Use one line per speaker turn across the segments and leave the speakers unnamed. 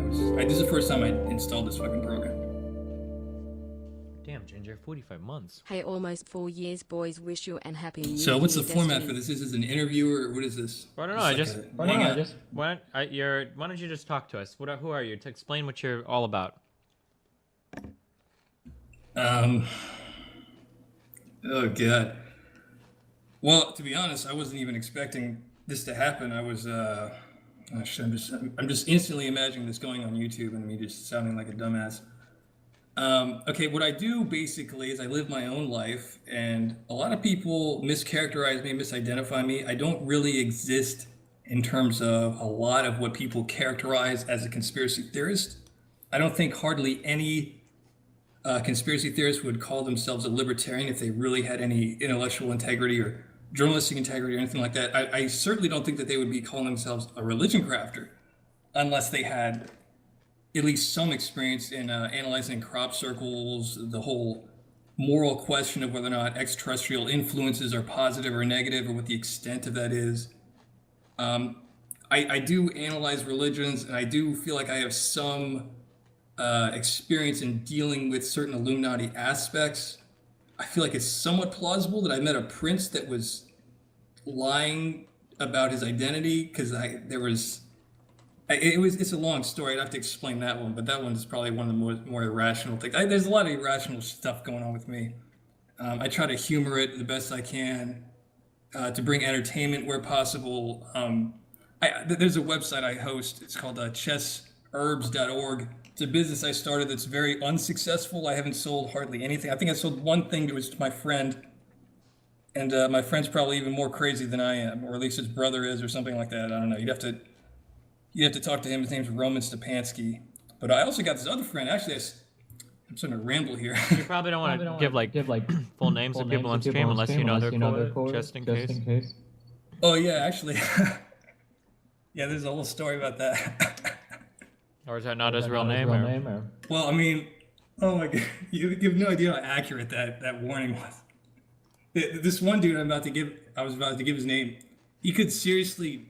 This is the first time I installed this fucking program.
Damn, Ginger, 45 months.
Hey, almost 4 years, boys. Wish you and happy new
So what's the
year,
format
Destiny.
for this? Is this an interview or what is this?
I don't know. I just.
Why
Why don't you just talk to us? Who are you? To explain what you're all about.
Oh god. Well, to be honest, I wasn't even expecting this to happen. I was I'm just instantly imagining this going on YouTube and me just sounding like a dumbass. Okay, what I do basically is I live my own life, and a lot of people mischaracterize me, misidentify me. I don't really exist in terms of a lot of what people characterize as a conspiracy theorist. I don't think hardly any conspiracy theorists would call themselves a libertarian if they really had any intellectual integrity or journalistic integrity or anything like that. I certainly don't think that they would be calling themselves a religion crafter unless they had at least some experience in analyzing crop circles, the whole moral question of whether or not extraterrestrial influences are positive or negative or what the extent of that is. I do analyze religions, and I do feel like I have some experience in dealing with certain Illuminati aspects. I feel like it's somewhat plausible that I met a prince that was lying about his identity because it's a long story. I'd have to explain that one, but that one is probably one of the more irrational things. There's a lot of irrational stuff going on with me. I try to humor it the best I can, to bring entertainment where possible. There's a website I host. It's called chessherbs.org. It's a business I started that's very unsuccessful. I haven't sold hardly anything. I think I sold one thing to my friend, and my friend's probably even more crazy than I am, or at least his brother is, or something like that. I don't know. You'd have to talk to him. His name's Roman Stepanski. But I also got this other friend. Actually, I'm starting to ramble here.
You probably don't want to give full names of people on stream unless you know their code, just in case.
Oh yeah, actually, yeah. There's a whole story about that.
Or is that not his real name? Or?
Well, I mean, oh my god, you have no idea how accurate that warning was. This one dude I was about to give his name. He could seriously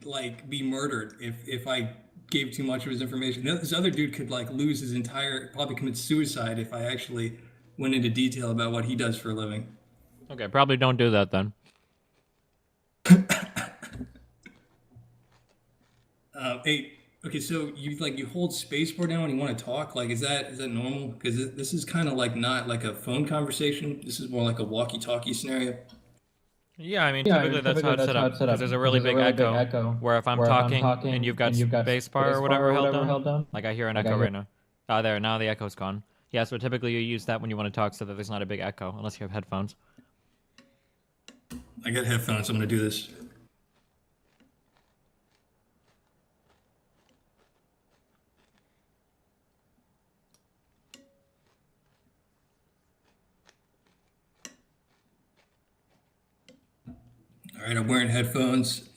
be murdered if I gave too much of his information. This other dude could lose his probably commit suicide if I actually went into detail about what he does for a living.
Okay, probably don't do that then.
Hey, okay, so you hold spacebar down when you want to talk. Is that normal? Because this is kind of not like a phone conversation. This is more like a walkie-talkie scenario.
Yeah, I mean, typically that's how it's set up. Because there's a really big echo where if I'm talking and you've got spacebar or whatever held down, like I hear an echo right now. There, now the echo's gone. Yeah, so typically you use that when you want to talk so that there's not a big echo, unless you have headphones.
I got headphones, I'm going to do this. All right, I'm wearing headphones.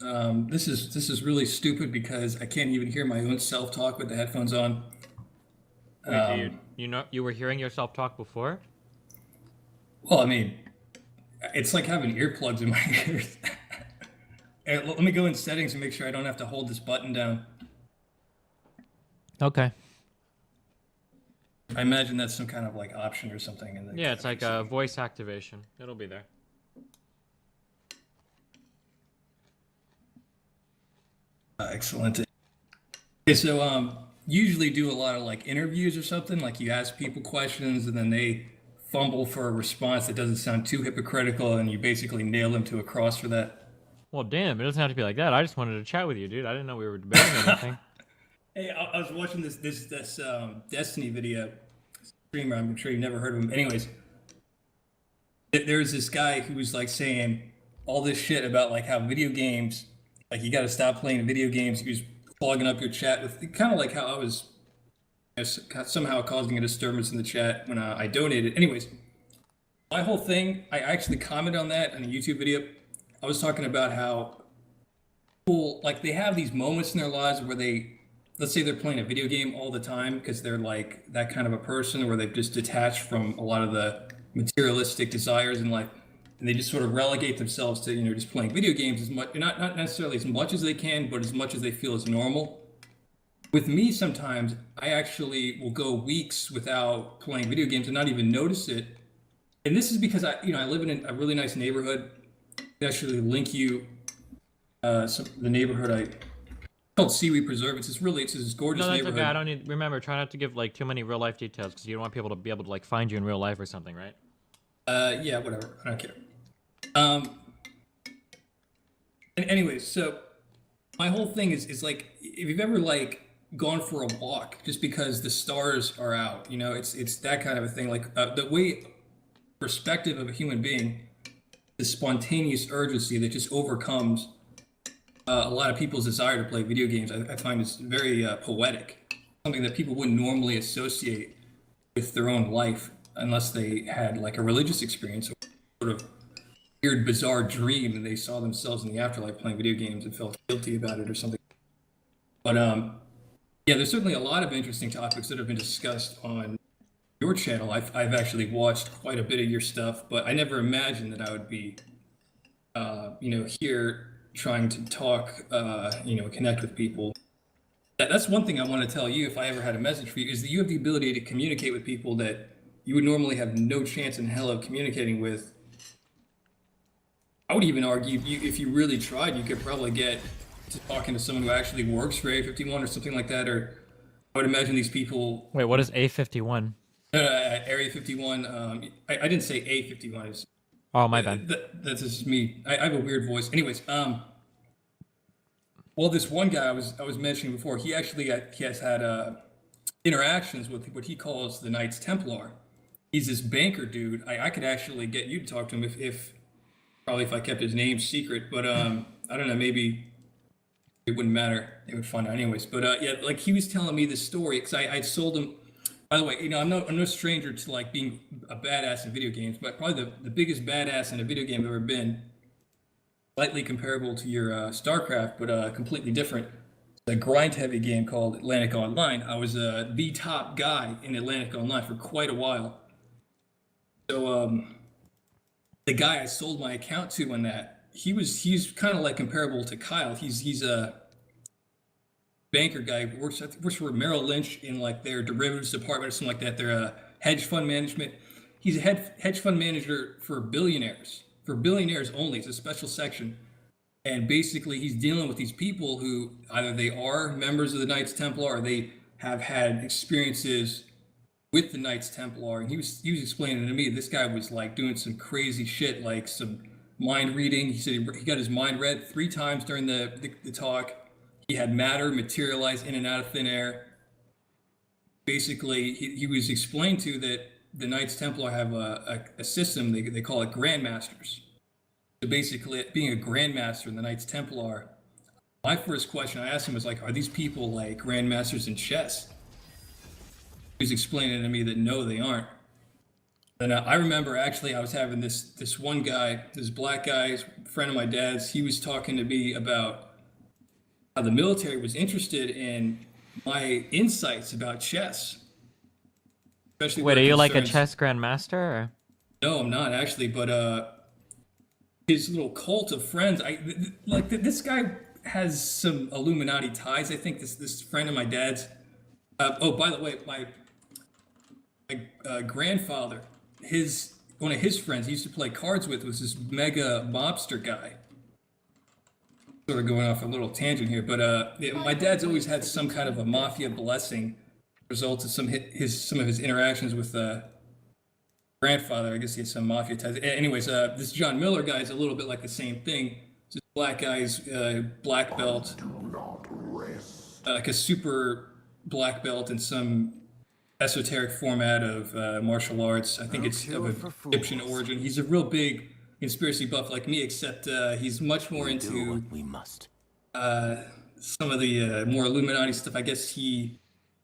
This is really stupid because I can't even hear my own self-talk with the headphones on.
Wait, you were hearing yourself talk before?
Well, I mean, it's like having earplugs in my ears. Let me go in settings and make sure I don't have to hold this button down.
Okay.
I imagine that's some kind of option or something.
Yeah, it's like a voice activation. It'll be there.
Excellent. Okay, so usually do a lot of interviews or something. You ask people questions and then they fumble for a response that doesn't sound too hypocritical, and you basically nail them to a cross for that.
Well, damn, it doesn't have to be like that. I just wanted to chat with you, dude. I didn't know we were debating anything.
Hey, I was watching this Destiny video streamer. I'm sure you've never heard of him. Anyways, there's this guy who was saying all this shit about how video games. You got to stop playing video games. He was clogging up your chat with kind of how I was somehow causing a disturbance in the chat when I donated. Anyways, my whole thing, I actually commented on that in a YouTube video. I was talking about how people, they have these moments in their lives where let's say they're playing a video game all the time because they're that kind of a person where they've just detached from a lot of the materialistic desires in life. And they just sort of relegate themselves to, just playing video games as much, not necessarily as much as they can, but as much as they feel is normal. with me, sometimes I actually will go weeks without playing video games and not even notice it. And this is because I live in a really nice neighborhood. I actually link you the neighborhood called Seaweed Preserve. It's this gorgeous neighborhood.
Okay. I don't need. Remember, try not to give like too many real life details because you don't want people to be able to like find you in real life or something, right?
Yeah, whatever. I don't care. And anyways, so my whole thing is like, if you've ever like gone for a walk just because the stars are out, it's that kind of a thing. Like the way perspective of a human being, the spontaneous urgency that just overcomes a lot of people's desire to play video games, I find is very poetic. Something that people wouldn't normally associate with their own life unless they had like a religious experience or sort of weird, bizarre dream and they saw themselves in the afterlife playing video games and felt guilty about it or something. But yeah, there's certainly a lot of interesting topics that have been discussed on your channel. I've actually watched quite a bit of your stuff, but I never imagined that I would be, here trying to talk, connect with people. That's one thing I want to tell you, if I ever had a message for you, is that you have the ability to communicate with people that you would normally have no chance in hell of communicating with. I would even argue if you really tried, you could probably get to talking to someone who actually works for A51 or something like that. Or I would imagine these people.
Wait, what is A51?
Area 51. I didn't say A51.
Oh, my bad.
That's just me. I have a weird voice. Anyways, well, this one guy I was mentioning before, he has had interactions with what he calls the Knights Templar. He's this banker dude. I could actually get you to talk to him if I kept his name secret. But I don't know. Maybe it wouldn't matter. They would find out anyways. But yeah, like he was telling me this story because I sold him. By the way, I'm no stranger to like being a badass in video games, but probably the biggest badass in a video game I've ever been. Slightly comparable to your StarCraft, but completely different. A grind-heavy game called Atlantic Online. I was the top guy in Atlantic Online for quite a while. So the guy I sold my account to on that, he's kind of like comparable to Kyle. He's a banker guy, works for Merrill Lynch in like their derivatives department or something like that. They're a hedge fund management. He's a hedge fund manager for billionaires only. It's a special section. And basically he's dealing with these people who either they are members of the Knights Templar or they have had experiences with the Knights Templar. And he was explaining to me, this guy was like doing some crazy shit, like some mind reading. He said he got his mind read 3 times during the talk. He had matter materialize in and out of thin air. Basically, he was explained to that the Knights Templar have a system, they call it Grandmasters. So basically, being a Grandmaster in the Knights Templar, my first question I asked him was like, are these people like Grandmasters in chess? He was explaining to me that no, they aren't. And I remember actually I was having this one guy, this black guy, friend of my dad's, he was talking to me about how the military was interested in my insights about chess.
Wait, are you like a chess grandmaster? Or?
No, I'm not actually, but his little cult of friends, this guy has some Illuminati ties. I think this friend of my dad's. Oh, by the way, my grandfather, one of his friends he used to play cards with was this mega mobster guy. Sort of going off a little tangent here, but my dad's always had some kind of a mafia blessing, results of some of his interactions with grandfather. I guess he had some mafia ties. Anyways, this John Miller guy is a little bit like the same thing. Just black guy's black belt, like a super black belt in some esoteric format of martial arts. I think it's of Egyptian origin. He's a real big conspiracy buff like me, except he's much more into some of the more Illuminati stuff. I guess he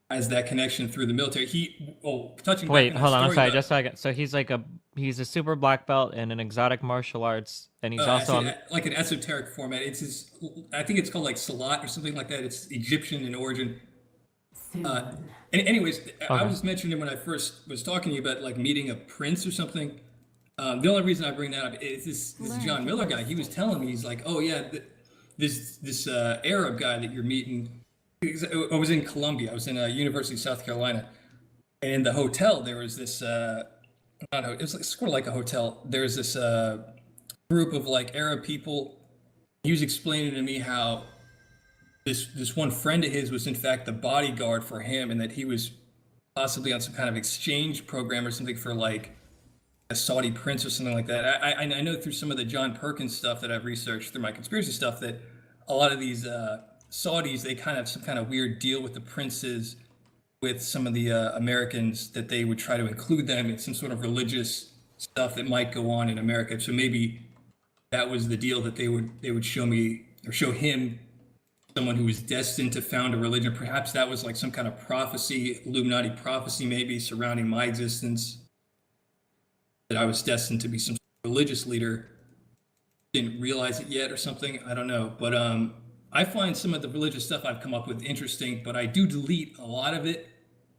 has that connection through the military.
Wait, hold on, I'm sorry, just a second. So he's a super black belt in an exotic martial arts, and he's also
like an esoteric format. It's I think it's called like Salat or something like that. It's Egyptian in origin. Anyways, okay. I was mentioning when I first was talking to you about like meeting a prince or something. The only reason I bring that up is this John Miller guy. He was telling me, he's like, oh yeah, this Arab guy that you're meeting, I was in Columbia. I was in University of South Carolina, and in the hotel there was this. Not it was like, sort of like a hotel. There's this group of like Arab people. He was explaining to me how this one friend of his was in fact the bodyguard for him, and that he was possibly on some kind of exchange program or something for like a Saudi prince or something like that. I know through some of the John Perkins stuff that I've researched through my conspiracy stuff that a lot of these Saudis, they kind of have some kind of weird deal with the princes, with some of the Americans, that they would try to include them in some sort of religious stuff that might go on in America. So maybe that was the deal, that they would show me or show him someone who was destined to found a religion. Perhaps that was like some kind of prophecy, Illuminati prophecy maybe, surrounding my existence, that I was destined to be some religious leader. Didn't realize it yet or something. I don't know. But I find some of the religious stuff I've come up with interesting, but I do delete a lot of it.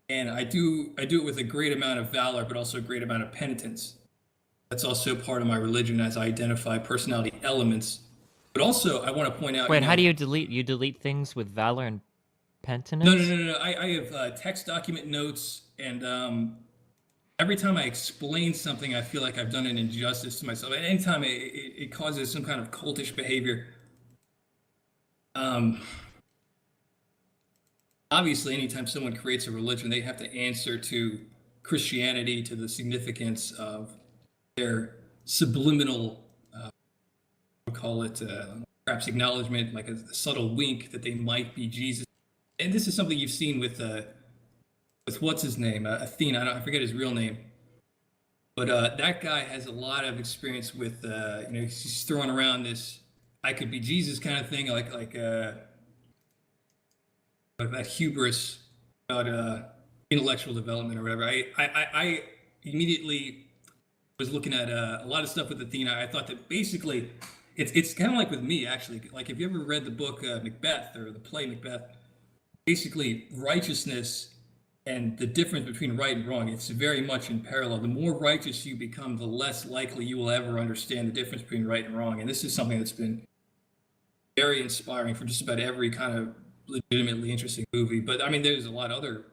And I do it with a great amount of valor, but also a great amount of penitence. That's also part of my religion, as I identify personality elements. But also, I want to point out...
Wait, how do you delete? You delete things with valor and penitence?
No. I have text document notes, and every time I explain something, I feel like I've done an injustice to myself. And anytime it causes some kind of cultish behavior, obviously, anytime someone creates a religion, they have to answer to Christianity, to the significance of their subliminal, we'll call it perhaps acknowledgement, like a subtle wink that they might be Jesus. And this is something you've seen with what's his name, Athena. I forget his real name, but that guy has a lot of experience with, he's throwing around this "I could be Jesus" kind of thing, like that hubris about intellectual development or whatever. I immediately was looking at a lot of stuff with Athena. I thought that basically it's kind of like with me, actually. Like, if you ever read the book Macbeth, or the play Macbeth, basically righteousness and the difference between right and wrong, it's very much in parallel. The more righteous you become, the less likely you will ever understand the difference between right and wrong. And this is something that's been very inspiring for just about every kind of legitimately interesting movie. But I mean, there's a lot of other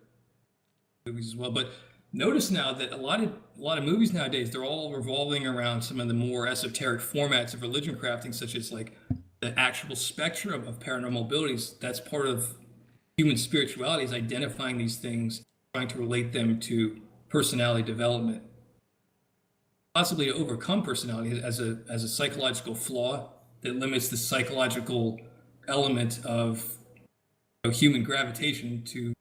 movies as well. But notice now that a lot of movies nowadays, they're all revolving around some of the more esoteric formats of religion crafting, such as like the actual spectrum of paranormal abilities. That's part of human spirituality, is identifying these things, trying to relate them to personality development, possibly to overcome personality as a psychological flaw that limits the psychological element of human gravitation to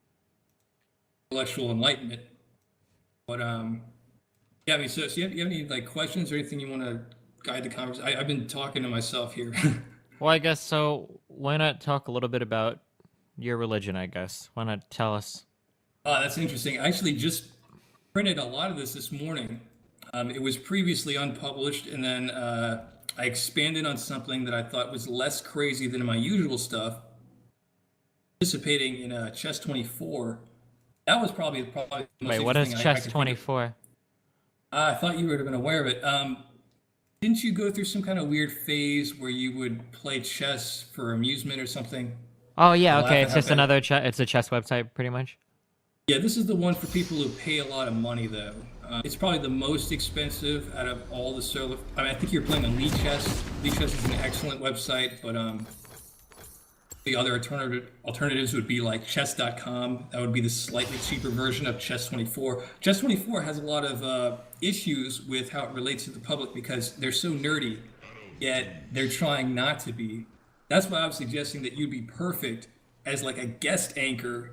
intellectual enlightenment. But yeah, I mean, so you have any like questions or anything you want to guide the conversation? I've been talking to myself here.
Well, I guess so. Why not talk a little bit about your religion? I guess. Why not tell us?
That's interesting. I actually just printed a lot of this morning. It was previously unpublished, and then I expanded on something that I thought was less crazy than my usual stuff. Participating in Chess 24. That was probably the most
Wait, what is Chess 24?
I thought you would have been aware of it. Didn't you go through some kind of weird phase where you would play chess for amusement or something?
Oh yeah, okay. It's just another it's a chess website, pretty much.
Yeah, this is the one for people who pay a lot of money, though. It's probably the most expensive out of all the server. I mean, I think you're playing on Lee Chess. Lee Chess is an excellent website, but the other alternatives would be like chess.com. That would be the slightly cheaper version of Chess 24. Chess 24 has a lot of issues with how it relates to the public because they're so nerdy, yet they're trying not to be. That's why I was suggesting that you'd be perfect as like a guest anchor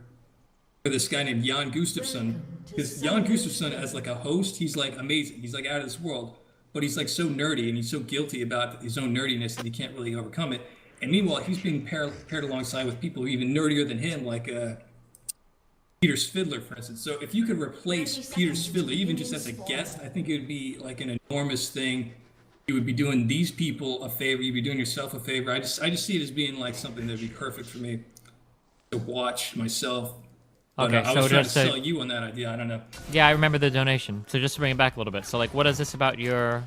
for this guy named Jan Gustafsson. Because Jan Gustafsson, as like a host, he's like amazing. He's like out of this world, but he's like so nerdy and he's so guilty about his own nerdiness that he can't really overcome it. And meanwhile, he's being paired alongside with people who are even nerdier than him, like Peter Svidler, for instance. So if you could replace Peter Svidler, even just as a guest, I think it would be like an enormous thing. You would be doing these people a favor. You'd be doing yourself a favor. I just see it as being like something that would be perfect for me to watch myself. But,
okay,
I was trying to sell you on that idea. I don't know.
Yeah, I remember the donation. So just to bring it back a little bit. So like, what is this about your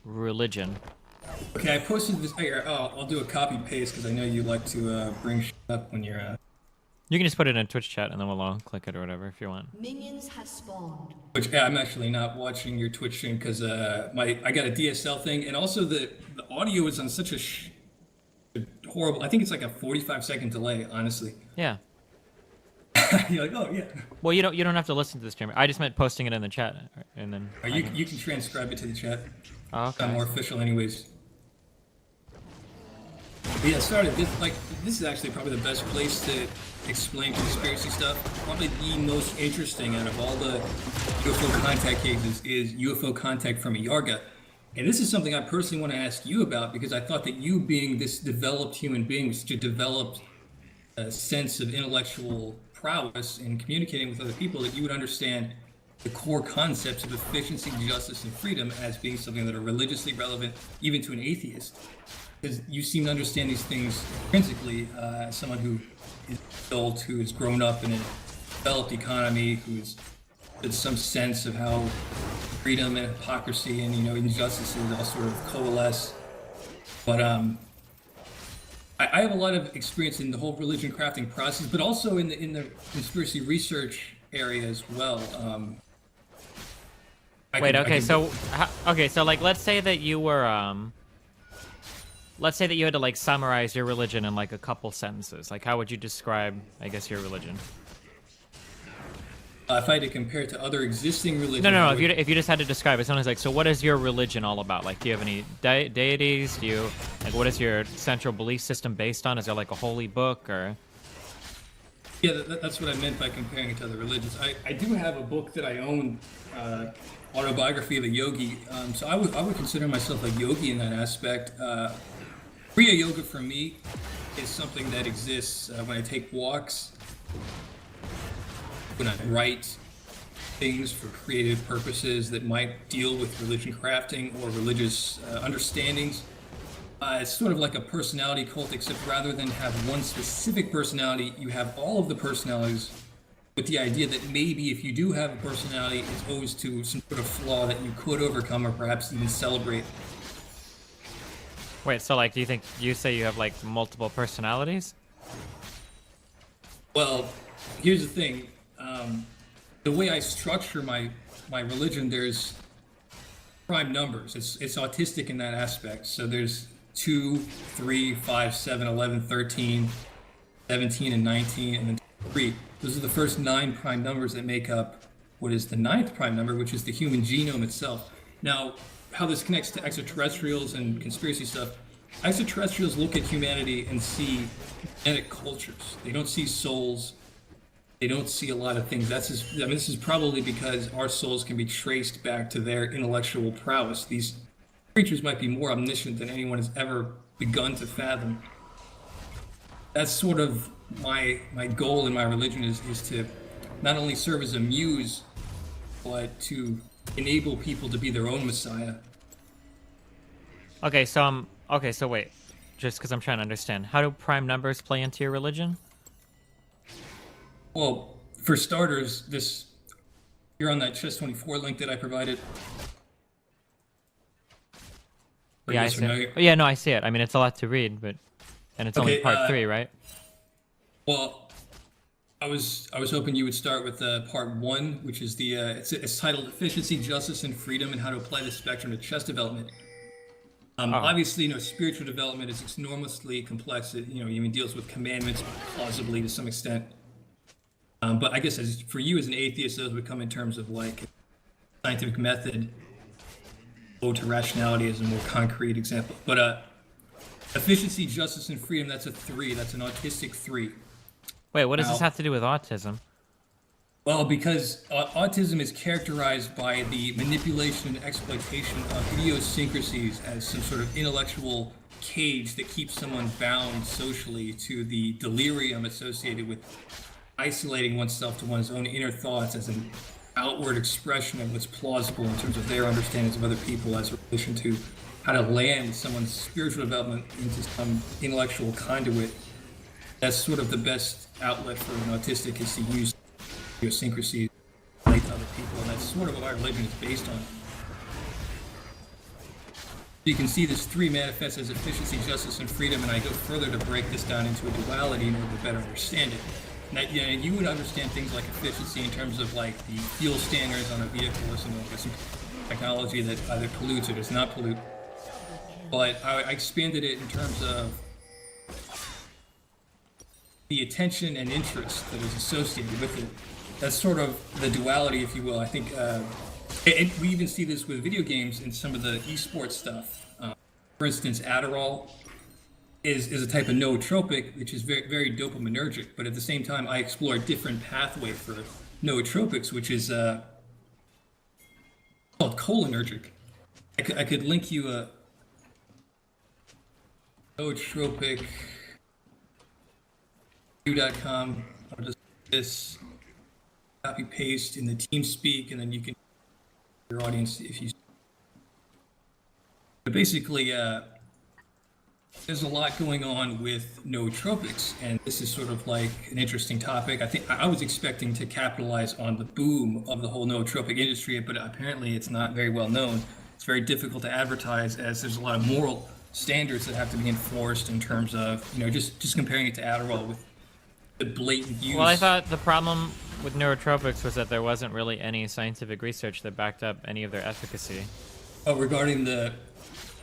religion?
Okay, I posted this. I'll do a copy paste because I know you like to bring shit up when you're
You can just put it in Twitch chat and then we'll all click it or whatever if you want.
Minions have spawned.
Which I'm actually not watching your Twitch stream because I got a DSL thing, and also the audio is on such a horrible. I think it's like a 45-second delay, honestly.
Yeah.
You're like, oh yeah.
Well, you don't have to listen to the stream. I just meant posting it in the chat, and then.
You can transcribe it to the chat.
Oh, okay.
I'm more official, anyways. But yeah, this is actually probably the best place to explain conspiracy stuff. Probably the most interesting out of all the UFO contact cases is UFO contact from a Yarga. And this is something I personally want to ask you about, because I thought that you, being this developed human being with such a developed sense of intellectual prowess in communicating with other people, that you would understand the core concepts of efficiency, justice, and freedom as being something that are religiously relevant even to an atheist. Because you seem to understand these things intrinsically, as someone who is adult, who has grown up in a developed economy, who's had some sense of how freedom and hypocrisy and injustices all sort of coalesce. But I have a lot of experience in the whole religion crafting process, but also in the conspiracy research area as well.
So like, let's say that you were let's say that you had to like summarize your religion in like a couple sentences. Like, how would you describe, I guess, your religion?
If I had to compare it to other existing religions...
No. If you just had to describe it, someone's like, so what is your religion all about? Like, do you have any deities? Do you, like, what is your central belief system based on? Is there like a holy book or...
Yeah, that's what I meant by comparing it to other religions. I do have a book that I own, Autobiography of a Yogi. So I would consider myself a yogi in that aspect. Kriya Yoga for me is something that exists when I take walks, when I write things for creative purposes that might deal with religion crafting or religious understandings. It's sort of like a personality cult, except rather than have one specific personality, you have all of the personalities, with the idea that maybe if you do have a personality, it's owes to some sort of flaw that you could overcome or perhaps even celebrate.
Wait, so like, do you think you say you have like multiple personalities?
Well, here's the thing. The way I structure my religion, there's prime numbers. It's autistic in that aspect. So there's 2, 3, 5, 7, 11, 13, 17, and 19, and then 3. Those are the first 9 prime numbers that make up what is the 9th prime number, which is the human genome itself. Now, how this connects to extraterrestrials and conspiracy stuff, extraterrestrials look at humanity and see genetic cultures. They don't see souls. They don't see a lot of things. This is probably because our souls can be traced back to their intellectual prowess. These creatures might be more omniscient than anyone has ever begun to fathom. That's sort of my goal in my religion is to not only serve as a muse, but to enable people to be their own messiah.
Okay, so wait, just because I'm trying to understand, how do prime numbers play into your religion?
Well, for starters, you're on that Chess 24 link that I provided.
Yeah, I see it. Yeah, no, I see it. I mean, it's a lot to read, and it's only part 3, right?
Well, I was hoping you would start with part 1, which is it's titled Efficiency, Justice, and Freedom, and How to Apply the Spectrum to Chess Development. Obviously, spiritual development is enormously complex. It, even deals with commandments plausibly to some extent. But I guess for you as an atheist, those would come in terms of like scientific method, low to rationality as a more concrete example. But efficiency, justice, and freedom, that's a 3. That's an autistic 3.
Wait, what does this have to do with autism?
Well, because autism is characterized by the manipulation and exploitation of idiosyncrasies as some sort of intellectual cage that keeps someone bound socially to the delirium associated with isolating oneself to one's own inner thoughts as an outward expression of what's plausible in terms of their understandings of other people as a relation to how to land someone's spiritual development into some intellectual conduit. That's sort of the best outlet for an autistic, is to use idiosyncrasies to relate to other people, and that's sort of what our religion is based on. You can see this 3 manifests as efficiency, justice, and freedom, and I go further to break this down into a duality in order to better understand it. Now, yeah, you would understand things like efficiency in terms of like the fuel standards on a vehicle or something like this, technology that either pollutes or does not pollute. But I expanded it in terms of the attention and interest that is associated with it. That's sort of the duality, if you will. I think we even see this with video games and some of the esports stuff. For instance, Adderall is a type of nootropic, which is very, very dopaminergic. But at the same time, I explore a different pathway for nootropics, which is called cholinergic. I could link you a nootropic. .com. I'll just this copy paste in the TeamSpeak, and then you can your audience if you. But basically, there's a lot going on with nootropics, and this is sort of like an interesting topic. I think I was expecting to capitalize on the boom of the whole nootropic industry, but apparently it's not very well known. It's very difficult to advertise, as there's a lot of moral standards that have to be enforced in terms of, just comparing it to Adderall with the blatant use.
Well, I thought the problem with neurotropics was that there wasn't really any scientific research that backed up any of their efficacy.
Oh, regarding the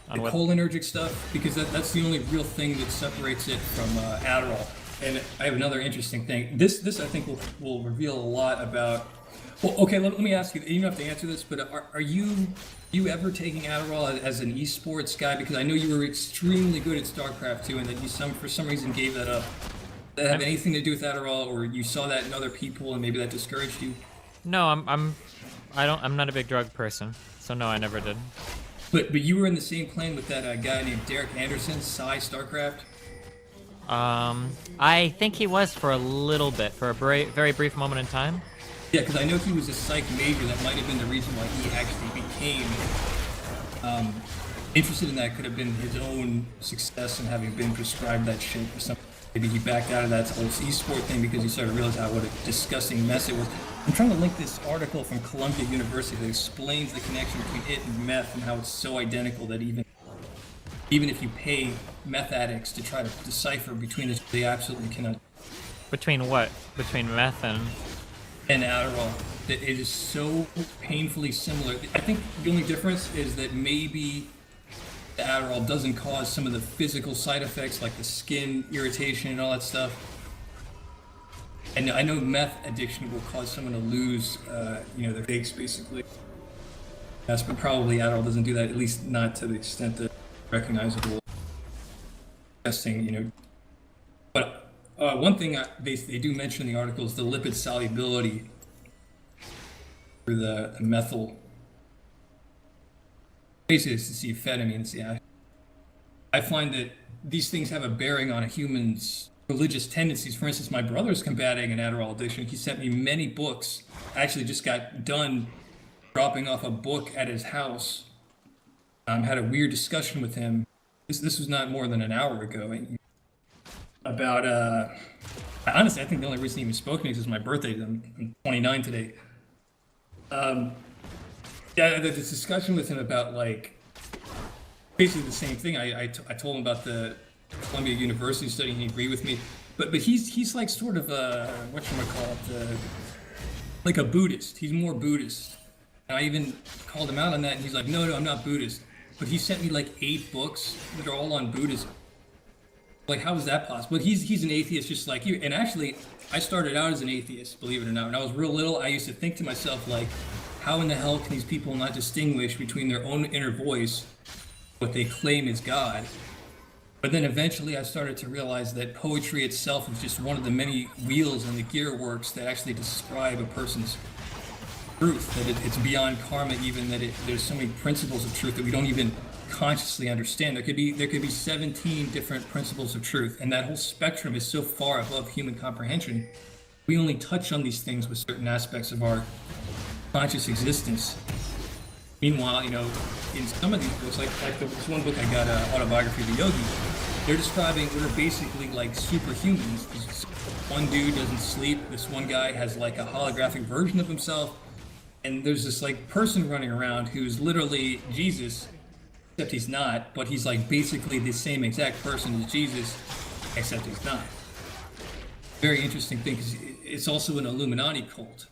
cholinergic stuff, because that's the only real thing that separates it from Adderall. And I have another interesting thing. This I think will reveal a lot about. Well, okay, let me ask you. You don't have to answer this, but are you ever taking Adderall as an esports guy? Because I know you were extremely good at StarCraft 2, and that you for some reason gave that up. That have anything to do with Adderall, or you saw that in other people and maybe that discouraged you?
No, I'm not a big drug person, so no, I never did.
But you were in the same plane with that guy named Derek Anderson, StarCraft.
I think he was for a little bit, for a very brief moment in time.
Yeah, because I know he was a psych major. That might have been the reason why he actually became interested in that. Could have been his own success in having been prescribed that shit or something. Maybe he backed out of that whole e-sport thing because he started to realize what a disgusting mess it was. I'm trying to link this article from Columbia University that explains the connection between it and meth and how it's so identical that even if you pay meth addicts to try to decipher between this, they absolutely cannot.
Between what? Between meth and
Adderall. That it is so painfully similar. I think the only difference is that maybe the Adderall doesn't cause some of the physical side effects like the skin irritation and all that stuff. And I know meth addiction will cause someone to lose, their face basically. Yes, but probably Adderall doesn't do that, at least not to the extent that recognizable testing, But one thing they do mention in the article is the lipid solubility for the methyl. Basically, it's the amphetamines. Yeah, I find that these things have a bearing on a human's religious tendencies. For instance, my brother's combating an Adderall addiction. He sent me many books. I actually just got done dropping off a book at his house. Had a weird discussion with him. This was not more than an hour ago. About honestly, I think the only reason he even spoke to me is my birthday. I'm 29 today. Yeah, this discussion with him about basically the same thing. I told him about the Columbia University study, and he agreed with me. But he's like sort of like a Buddhist. He's more Buddhist. And I even called him out on that, and he's like, no, I'm not Buddhist. But he sent me 8 books that are all on Buddhism. How is that possible? But he's an atheist just like you. And actually, I started out as an atheist, believe it or not. When I was real little, I used to think to myself, how in the hell can these people not distinguish between their own inner voice, what they claim is God? But then eventually I started to realize that poetry itself is just one of the many wheels in the gear works that actually describe a person's truth, that it's beyond karma even, that there's so many principles of truth that we don't even consciously understand. There could be 17 different principles of truth, and that whole spectrum is so far above human comprehension. We only touch on these things with certain aspects of our conscious existence. Meanwhile, in some of these books, like this one book I got, Autobiography of a Yogi, they're describing we're basically like superhumans. This one dude doesn't sleep. This one guy has a holographic version of himself, and there's this person running around who's literally Jesus, except he's not. But he's basically the same exact person as Jesus, except he's not. very interesting thing because it's also an Illuminati cult.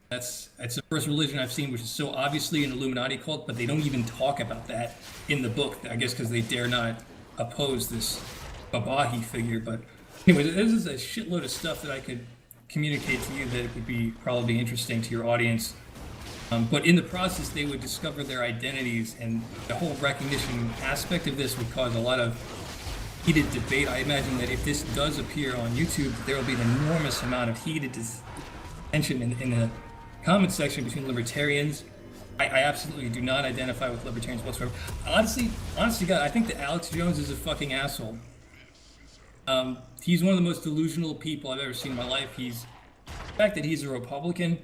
That's the first religion I've seen which is so obviously an Illuminati cult, but they don't even talk about that in the book. I guess because they dare not oppose this Babahi figure. But anyway, this is a shitload of stuff that I could communicate to you that would be probably interesting to your audience. But in the process, they would discover their identities, and the whole recognition aspect of this would cause a lot of heated debate. I imagine that if this does appear on YouTube, there will be an enormous amount of heated tension in the comment section between libertarians. I absolutely do not identify with libertarians whatsoever. Honestly, God, I think that Alex Jones is a fucking asshole. He's one of the most delusional people I've ever seen in my life. The fact that he's a Republican,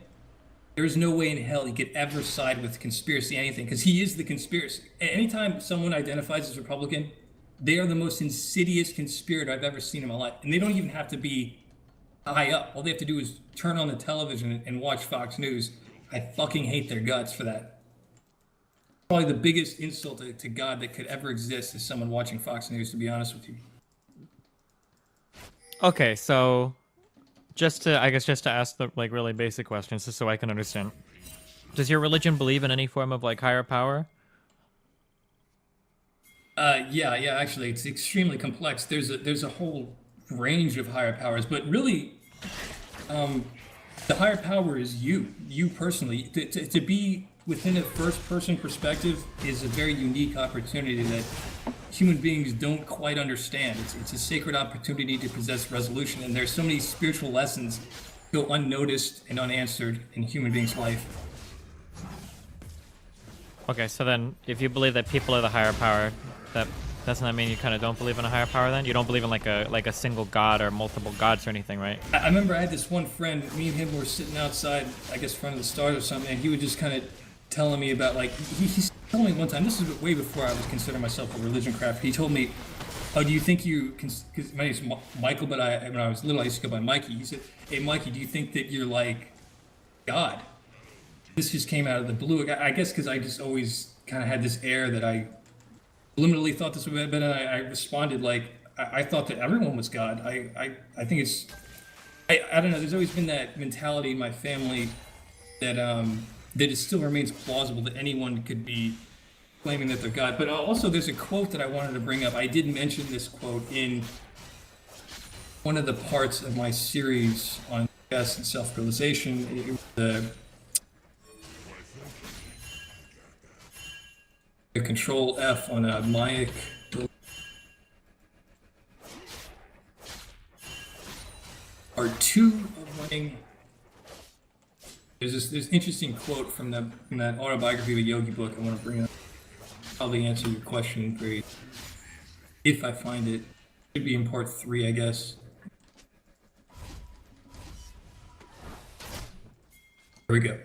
there's no way in hell he could ever side with conspiracy anything, because he is the conspiracy. Anytime someone identifies as Republican, they are the most insidious conspirator I've ever seen in my life. And they don't even have to be high up. All they have to do is turn on the television and watch Fox News. I fucking hate their guts for that. Probably the biggest insult to God that could ever exist is someone watching Fox News, to be honest with you.
Okay, so just to ask the like really basic questions, just so I can understand. Does your religion believe in any form of like higher power?
Yeah, actually, it's extremely complex. There's a whole range of higher powers, but really, the higher power is you personally. To be within a first-person perspective is a very unique opportunity that human beings don't quite understand. It's a sacred opportunity to possess resolution, and there's so many spiritual lessons go unnoticed and unanswered in human beings' life.
Okay, so then if you believe that people are the higher power, doesn't that mean you kind of don't believe in a higher power then? You don't believe in like a single god or multiple gods or anything, right?
I remember I had this one friend, me and him were sitting outside, I guess, in front of the stars or something, and he would just kind of telling me about, like, he told me one time, this is way before I was considering myself a religion crafter, he told me, oh, do you think you can, because my name's Michael, but when I was little, I used to go by Mikey. He said, hey, Mikey, do you think that you're like God? This just came out of the blue. I guess because I just always kind of had this air that I liminally thought this would have been, and I responded like, I thought that everyone was God. I think it's, I don't know, there's always been that mentality in my family that it still remains plausible that anyone could be claiming that they're God. But also there's a quote that I wanted to bring up. I did mention this quote in one of the parts of my series on success and self-realization. It was the Control F on a Mayak. Part 2 of winning. There's this interesting quote from that autobiography of a yogi book I want to bring up. Probably answer your question very, if I find it. It should be in part 3, I guess. Here we go.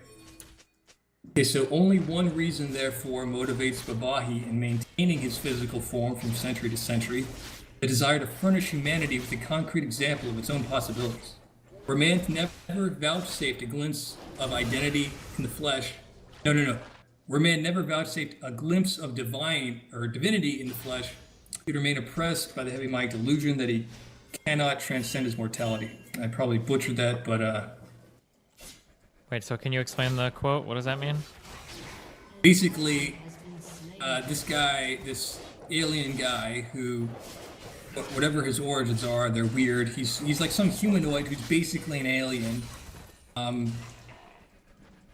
Okay, so only one reason, therefore, motivates Babahi in maintaining his physical form from century to century: the desire to furnish humanity with a concrete example of its own possibilities. Where man never vouchsafed a glimpse of identity in the flesh, where man never vouchsafed a glimpse of divine or divinity in the flesh, he'd remain oppressed by the heavy mind delusion that he cannot transcend his mortality. I probably butchered that, but
Wait, so can you explain the quote? What does that mean?
Basically, this alien guy who, whatever his origins are, they're weird. He's like some humanoid who's basically an alien.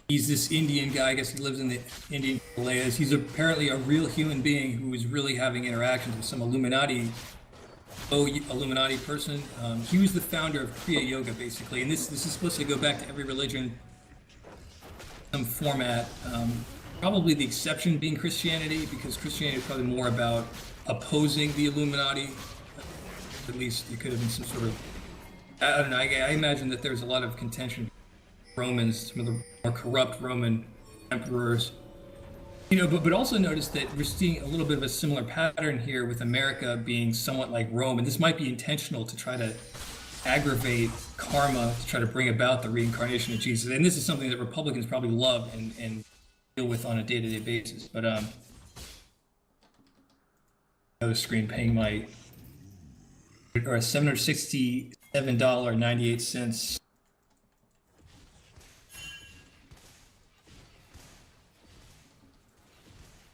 He's this Indian guy. I guess he lives in the Indian Himalayas. He's apparently a real human being who is really having interactions with some Illuminati person. He was the founder of Kriya Yoga, basically, and this is supposed to go back to every religion, some format. Probably the exception being Christianity, because Christianity is probably more about opposing the Illuminati. At least it could have been some sort of, I don't know, I imagine that there's a lot of contention. Romans, some of the more corrupt Roman emperors. But also notice that we're seeing a little bit of a similar pattern here with America being somewhat like Rome, and this might be intentional to try to aggravate karma, to try to bring about the reincarnation of Jesus. And this is something that Republicans probably love and deal with on a day-to-day basis. But another screen paying my $760 $7.98.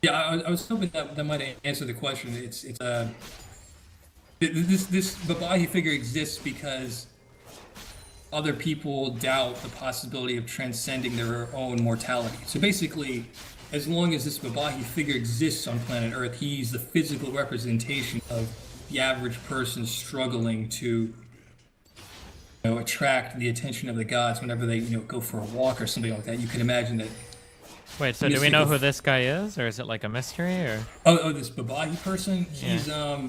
Yeah, I was hoping that might answer the question. It's this Babahi figure exists because other people doubt the possibility of transcending their own mortality. So basically, as long as this Babahi figure exists on planet Earth, he's the physical representation of the average person struggling to attract the attention of the gods whenever they go for a walk or something like that. You can imagine that.
Wait, so do we know who this guy is, or is it like a mystery, or?
Oh, this Babahi person?
Yeah.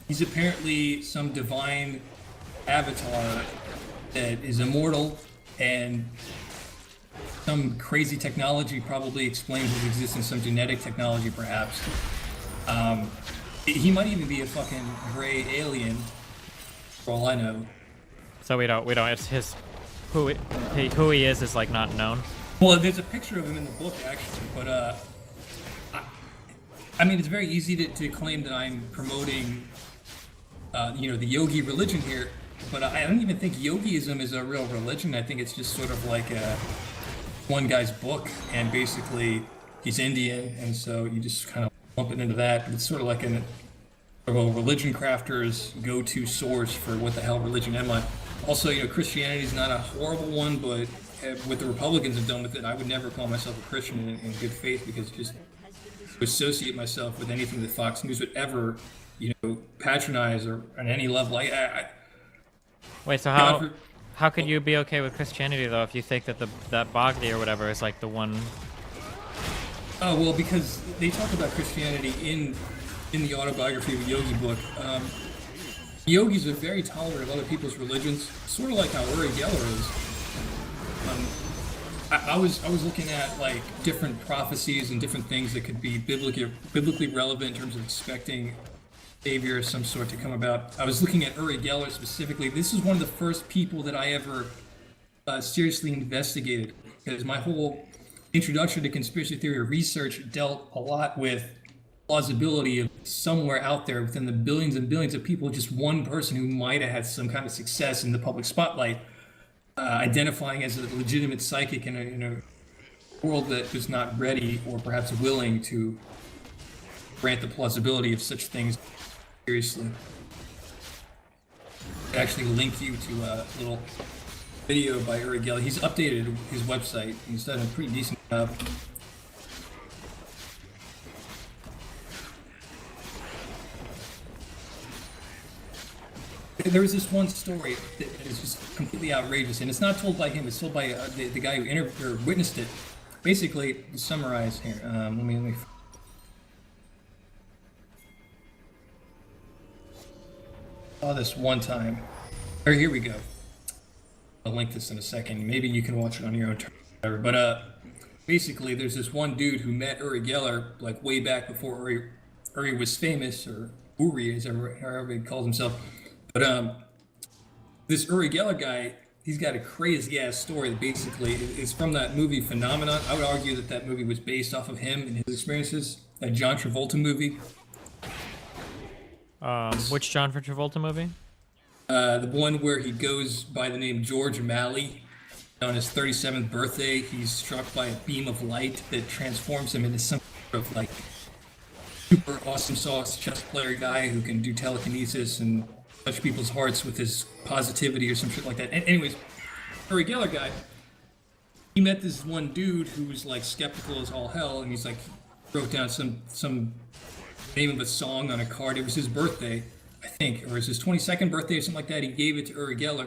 He's apparently some divine avatar that is immortal, and some crazy technology probably explains his existence, some genetic technology perhaps. He might even be a fucking gray alien, for all I know.
So we don't, it's his, who he is like not known?
Well, there's a picture of him in the book actually, but I mean, it's very easy to claim that I'm promoting the yogi religion here, but I don't even think yogiism is a real religion. I think it's just sort of like one guy's book, and basically he's Indian, and so you just kind of lump it into that. But it's sort of like a religion crafter's go-to source for what the hell religion am I. Also, Christianity is not a horrible one, but what the Republicans have done with it, I would never call myself a Christian in good faith, because just to associate myself with anything that Fox News would ever patronize or on any level.
Wait, so how could you be okay with Christianity though if you think that that Bhagavad or whatever is like the one?
Oh well, because they talk about Christianity in the autobiography of a yogi book. Yogis are very tolerant of other people's religions, sort of like how Uri Geller is. I was looking at like different prophecies and different things that could be biblically relevant in terms of expecting savior of some sort to come about. I was looking at Uri Geller specifically. This is one of the first people that I ever seriously investigated, because my whole introduction to conspiracy theory research dealt a lot with plausibility of somewhere out there within the billions and billions of people, just one person who might have had some kind of success in the public spotlight, identifying as a legitimate psychic in a world that was not ready or perhaps willing to grant the plausibility of such things seriously. I actually link you to a little video by Uri Geller. He's updated his website. He's done a pretty decent job. There was this one story that is just completely outrageous, and it's not told by him. It's told by the guy who witnessed it. Basically, to summarize here, let me. Saw this one time. Or here we go. I'll link this in a second. Maybe you can watch it on your own terms. But basically, there's this one dude who met Uri Geller like way back before Uri was famous, or Uri, however he calls himself. But this Uri Geller guy, he's got a crazy ass story that basically is from that movie Phenomenon. I would argue that movie was based off of him and his experiences. That John Travolta movie.
Which John Travolta movie?
The one where he goes by the name George Malley. On his 37th birthday, he's struck by a beam of light that transforms him into some sort of like super awesome sauce chess player guy who can do telekinesis and touch people's hearts with his positivity or some shit like that. And anyways, Uri Geller guy, he met this one dude who was like skeptical as all hell, and he's like, wrote down some name of a song on a card. It was his birthday, I think, or it was his 22nd birthday or something like that. He gave it to Uri Geller.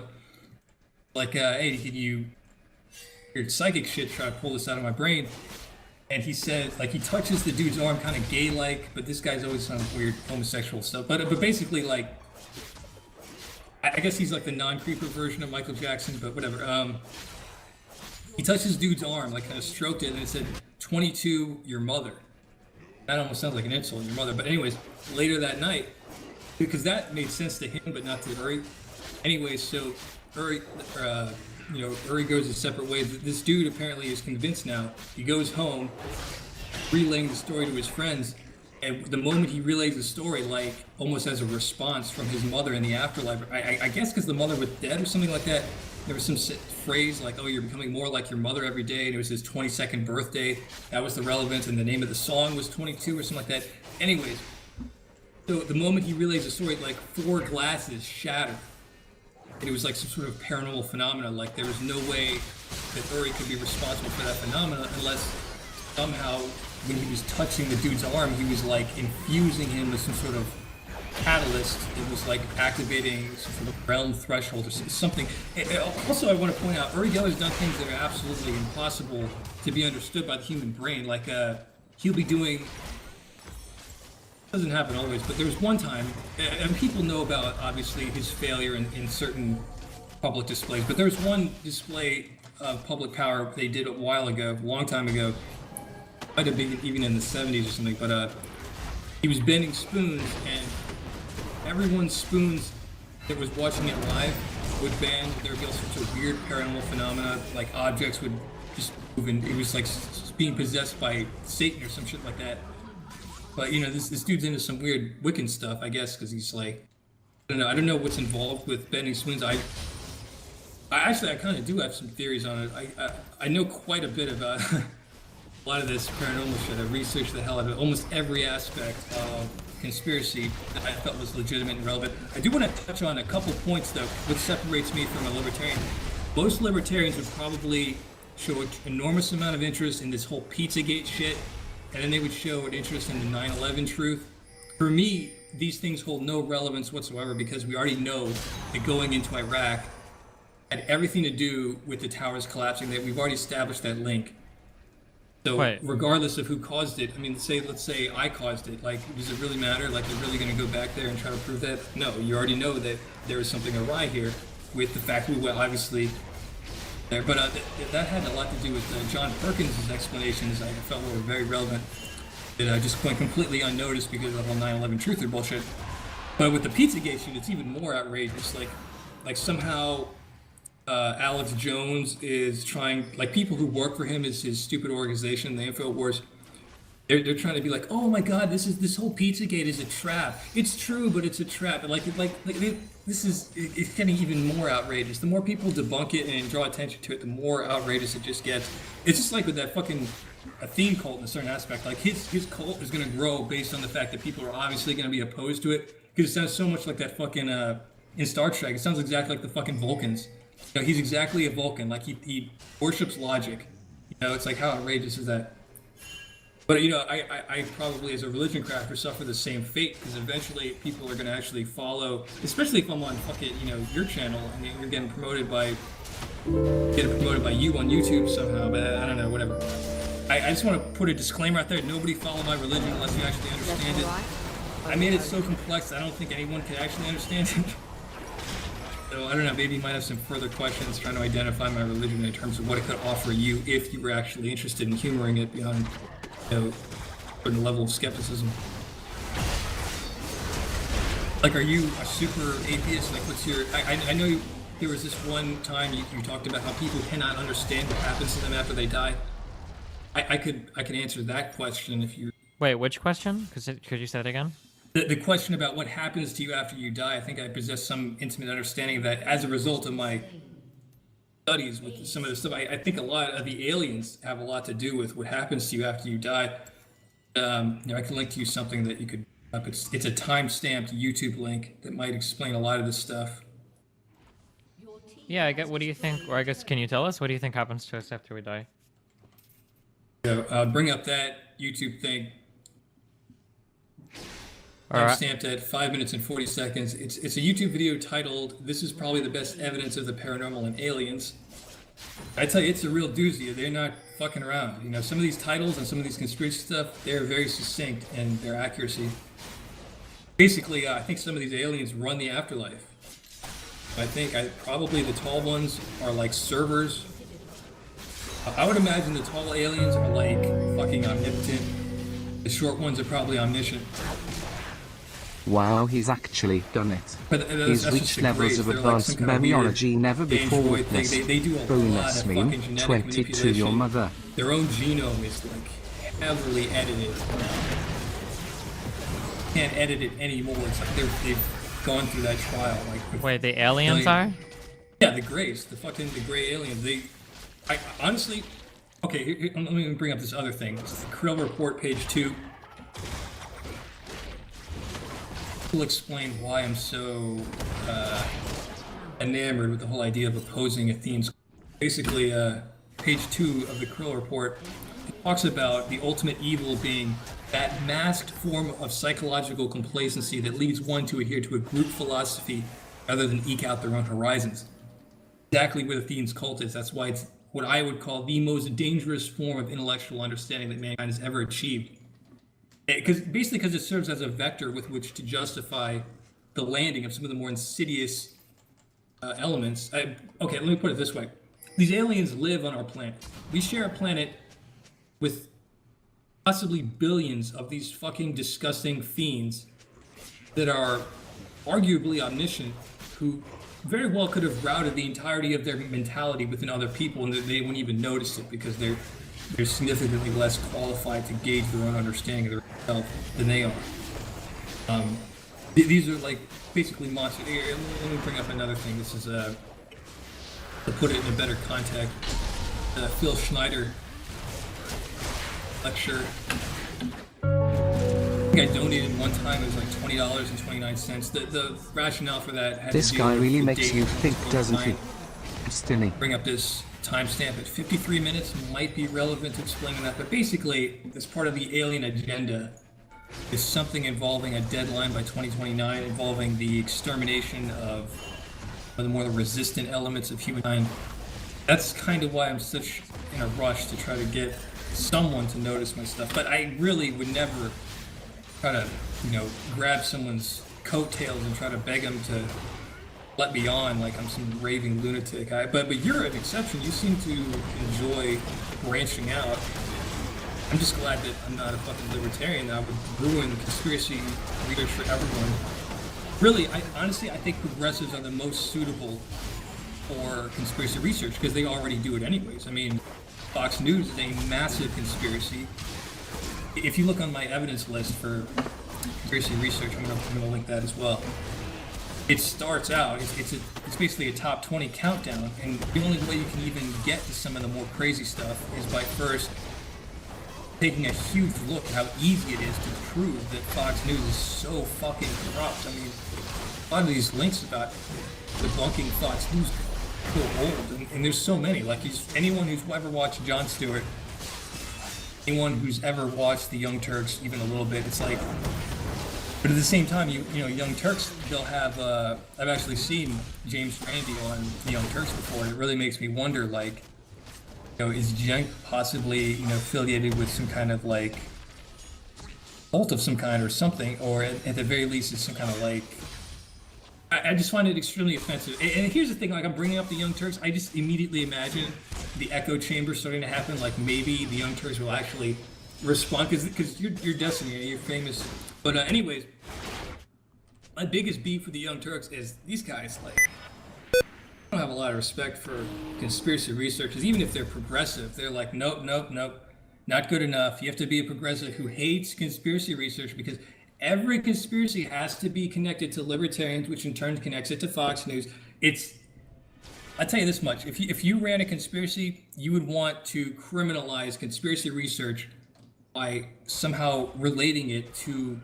Like, hey, can you, your psychic shit, try to pull this out of my brain? And he said, like, he touches the dude's arm, kind of gay-like, but this guy's always some weird homosexual stuff. But basically, like, I guess he's like the non-creeper version of Michael Jackson, but whatever. He touched his dude's arm, like kind of stroked it, and it said, 22, your mother. That almost sounds like an insult, your mother. But anyways, later that night, because that made sense to him, but not to Uri. Anyways, so Uri goes his separate ways. This dude apparently is convinced now. He goes home, relaying the story to his friends, And the moment he relays the story, like almost as a response from his mother in the afterlife, I guess because the mother was dead or something like that, there was some phrase like, oh, you're becoming more like your mother every day, and it was his 22nd birthday. That was the relevance, and the name of the song was 22 or something like that. Anyways, so the moment he relays the story, like 4 glasses shattered. And it was like some sort of paranormal phenomena, like there was no way that Uri could be responsible for that phenomena unless somehow when he was touching the dude's arm, he was like infusing him with some sort of catalyst. It was like activating some sort of realm threshold or something. Also, I want to point out, Uri Geller's done things that are absolutely impossible to be understood by the human brain. Like he'll be doing, doesn't happen always, but there was one time, and people know about obviously his failure in certain public displays, but there was one display of public power they did a while ago, a long time ago, might have been even in the 70s or something, but he was bending spoons, and everyone's spoons that was watching it live would bend. There would be all sorts of weird paranormal phenomena, like objects would just move, and it was like being possessed by Satan or some shit like that. But you know, this dude's into some weird Wiccan stuff, I guess, because he's like, I don't know what's involved with bending spoons. I kind of do have some theories on it. I know quite a bit about a lot of this paranormal shit. I researched the hell out of it. Almost every aspect of conspiracy that I felt was legitimate and relevant. I do want to touch on a couple points, though, which separates me from a libertarian. Most libertarians would probably show an enormous amount of interest in this whole Pizzagate shit, and then they would show an interest in the 9/11 truth. For me, these things hold no relevance whatsoever because we already know that going into Iraq had everything to do with the towers collapsing, that we've already established that link. So regardless of who caused it, I mean, let's say I caused it, like, does it really matter? Like, you're really going to go back there and try to prove that? No, you already know that there is something awry here with the fact we went obviously there. But that had a lot to do with John Perkins' explanations. I felt were very relevant. It just went completely unnoticed because of the whole 9/11 truther bullshit. But with the Pizzagate shit, it's even more outrageous. Like somehow Alex Jones is trying, like people who work for him, is his stupid organization, the InfoWars. They're trying to be like, oh my God, this whole Pizzagate is a trap. It's true, but it's a trap. It's getting even more outrageous. The more people debunk it and draw attention to it, the more outrageous it just gets. It's just like with that fucking Athene cult in a certain aspect. Like his cult is going to grow based on the fact that people are obviously going to be opposed to it, because it sounds so much like that fucking in Star Trek. It sounds exactly like the fucking Vulcans. You know, he's exactly a Vulcan. Like he worships logic. You know, it's like, how outrageous is that? But you know, I probably as a religion crafter suffer the same fate, because eventually people are going to actually follow, especially if I'm on fucking, you know, your channel and you're getting promoted by you on YouTube somehow. But I don't know, whatever. I just want to put a disclaimer out there: nobody follow my religion unless you actually understand it. I made it so complex I don't think anyone can actually understand it. So I don't know, maybe you might have some further questions trying to identify my religion in terms of what it could offer you if you were actually interested in humoring it beyond, you know, a certain level of skepticism. Like, are you a super atheist? Like, what's your... I know there was this one time you talked about how people cannot understand what happens to them after they die. I could answer that question if you...
Wait, which question? Could you say that again?
The question about what happens to you after you die, I think I possess some intimate understanding of that as a result of my studies with some of the stuff. I think a lot of the aliens have a lot to do with what happens to you after you die. You know, I can link to you something that you could... It's a time-stamped YouTube link that might explain a lot of this stuff.
Yeah, what do you think, or I guess, can you tell us, what do you think happens to us after we die?
So I'll bring up that YouTube thing.
Right.
Stamped at 5 minutes and 40 seconds. It's a YouTube video titled, "This is probably the best evidence of the paranormal and aliens." I tell you, it's a real doozy. They're not fucking around. You know, some of these titles and some of these conspiracy stuff, they're very succinct in their accuracy. Basically, I think some of these aliens run the afterlife. I think probably the tall ones are like servers. I would imagine the tall aliens are like fucking omnipotent. The short ones are probably omniscient.
Wow, he's actually done it. He's reached levels of advanced memeology never before witnessed.
They do a
Bonus
lot of
meme,
fucking genetic
20 to
manipulation.
your mother.
Their own genome is like heavily edited. can't edit it anymore. It's like they've gone through that trial. Like,
wait, the aliens are?
Yeah, the Greys, the gray aliens. I honestly, okay. Let me bring up this other thing. This is the Krill report, page 2. Will explain why I'm so enamored with the whole idea of opposing Athene's. Basically, page 2 of the Krill report talks about the ultimate evil being that masked form of psychological complacency that leads one to adhere to a group philosophy rather than eke out their own horizons. Exactly what Athene's cult is. That's why it's what I would call the most dangerous form of intellectual understanding that mankind has ever achieved. Because it serves as a vector with which to justify the landing of some of the more insidious elements. Okay, let me put it this way. These aliens live on our planet. We share a planet with possibly billions of these fucking disgusting fiends that are arguably omniscient, who very well could have routed the entirety of their mentality within other people, and they wouldn't even notice it because they're significantly less qualified to gauge their own understanding of themselves than they are. These are like basically monsters. Here, let me bring up another thing. This is to put it in a better context. Phil Schneider lecture. I donated one time. It was like $20.29. The rationale for that had
this
to do
guy
with
really
the
makes
date
you think, doesn't he? Stinny.
Bring up this timestamp at 53 minutes might be relevant to explaining that, but basically, as part of the alien agenda, is something involving a deadline by 2029, involving the extermination of the more resistant elements of humankind. That's kind of why I'm such in a rush to try to get someone to notice my stuff. But I really would never try to, grab someone's coattails and try to beg them to let me on like I'm some raving lunatic. But you're an exception. You seem to enjoy branching out. I'm just glad that I'm not a fucking libertarian. That would ruin conspiracy readers for everyone. Really, I think progressives are the most suitable for conspiracy research because they already do it anyways. I mean, Fox News is a massive conspiracy. If you look on my evidence list for conspiracy research, I'm gonna link that as well. It starts out, it's basically a top 20 countdown, and the only way you can even get to some of the more crazy stuff is by first taking a huge look at how easy it is to prove that Fox News is so fucking corrupt. I mean, a lot of these links about debunking Fox News are so old, and there's so many. Like, anyone who's ever watched Jon Stewart, anyone who's ever watched the Young Turks even a little bit, it's like, but at the same time, you know, Young Turks, they'll have, I've actually seen James Randi on the Young Turks before, and it really makes me wonder, like, is Jenk possibly, affiliated with some kind of, like, cult of some kind or something, or at the very least, it's some kind of, like, I just find it extremely offensive. And here's the thing, like, I'm bringing up the Young Turks, I just immediately imagine the echo chamber starting to happen, like, maybe the Young Turks will actually respond, because you're Destiny, you're famous. But anyways, my biggest beef with the Young Turks is these guys, like, I don't have a lot of respect for conspiracy researchers, even if they're progressive. They're like, nope, not good enough. You have to be a progressive who hates conspiracy research because every conspiracy has to be connected to libertarians, which in turn connects it to Fox News. I'll tell you this much. If you ran a conspiracy, you would want to criminalize conspiracy research by somehow relating it to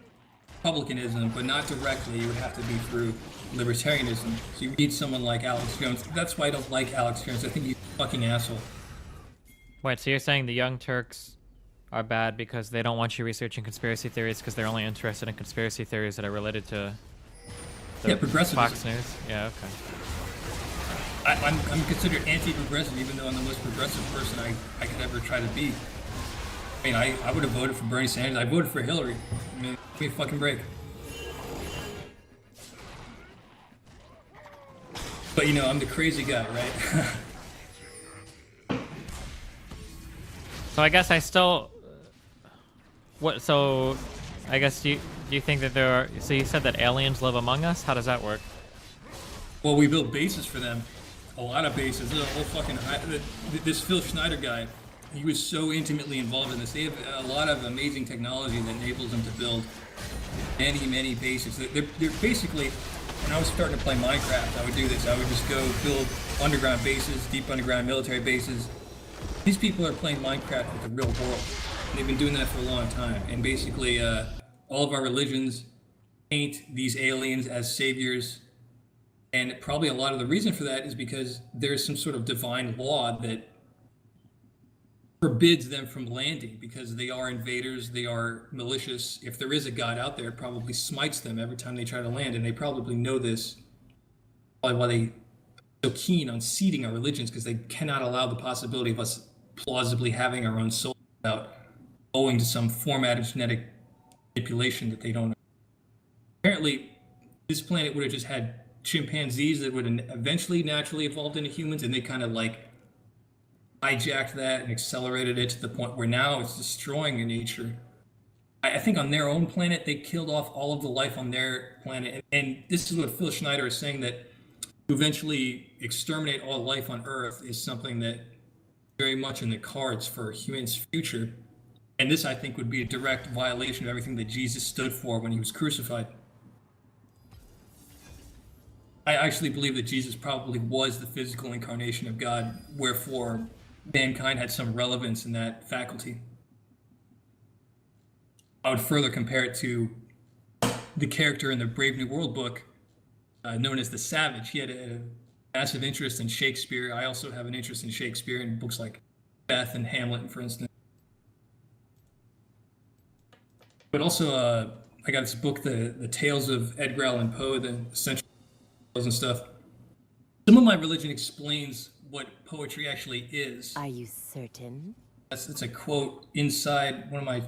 republicanism, but not directly. It would have to be through libertarianism. So you need someone like Alex Jones. That's why I don't like Alex Jones. I think he's a fucking asshole.
Wait, so you're saying the Young Turks are bad because they don't want you researching conspiracy theories because they're only interested in conspiracy theories that are related to
progressivism.
Fox News? Yeah, okay.
I'm considered anti-progressive, even though I'm the most progressive person I could ever try to be. I mean, I would have voted for Bernie Sanders. I voted for Hillary. I mean, give me a fucking break. But I'm the crazy guy, right?
So I guess I still... So I guess do you think that there are... So you said that aliens live among us? How does that work?
Well, we built bases for them. A lot of bases. There's a whole fucking... This Phil Schneider guy, he was so intimately involved in this. They have a lot of amazing technology that enables them to build many bases. They're basically, when I was starting to play Minecraft, I would do this. I would just go build underground bases, deep underground military bases. These people are playing Minecraft with the real world. They've been doing that for a long time. And basically, all of our religions paint these aliens as saviors. And probably a lot of the reason for that is because there's some sort of divine law that forbids them from landing, because they are invaders, they are malicious. If there is a God out there, it probably smites them every time they try to land, and they probably know this. Probably why they so keen on seeding our religions, because they cannot allow the possibility of us plausibly having our own soul without owing to some formatted genetic manipulation that they don't know. Apparently, this planet would have just had chimpanzees that would have eventually naturally evolved into humans, and they kind of like hijacked that and accelerated it to the point where now it's destroying nature. I think on their own planet, they killed off all of the life on their planet. And this is what Phil Schneider is saying, that to eventually exterminate all life on Earth is something that very much in the cards for humans' future. And this, I think, would be a direct violation of everything that Jesus stood for when he was crucified. I actually believe that Jesus probably was the physical incarnation of God, wherefore mankind had some relevance in that faculty. I would further compare it to the character in the Brave New World book, known as the Savage. He had a massive interest in Shakespeare. I also have an interest in Shakespeare in books like Beth and Hamlet, for instance. But also, I got this book, the Tales of Edgar Allan Poe, the Essential and stuff. Some of my religion explains what poetry actually is.
Are you certain?
That's a quote inside one of my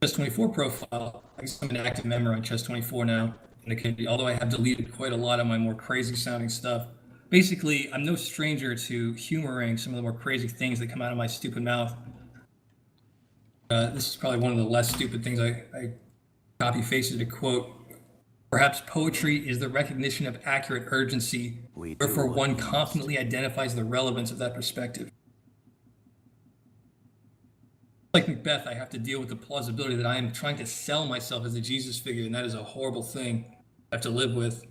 Chess 24 profile. I guess I'm an active member on Chess 24 now, and although I have deleted quite a lot of my more crazy sounding stuff. Basically, I'm no stranger to humoring some of the more crazy things that come out of my stupid mouth. This is probably one of the less stupid things. I copy-pasted a quote. Perhaps poetry is the recognition of accurate urgency, wherefore one confidently identifies the relevance of that perspective. Like Macbeth, I have to deal with the plausibility that I am trying to sell myself as a Jesus figure, and that is a horrible thing I have to live with.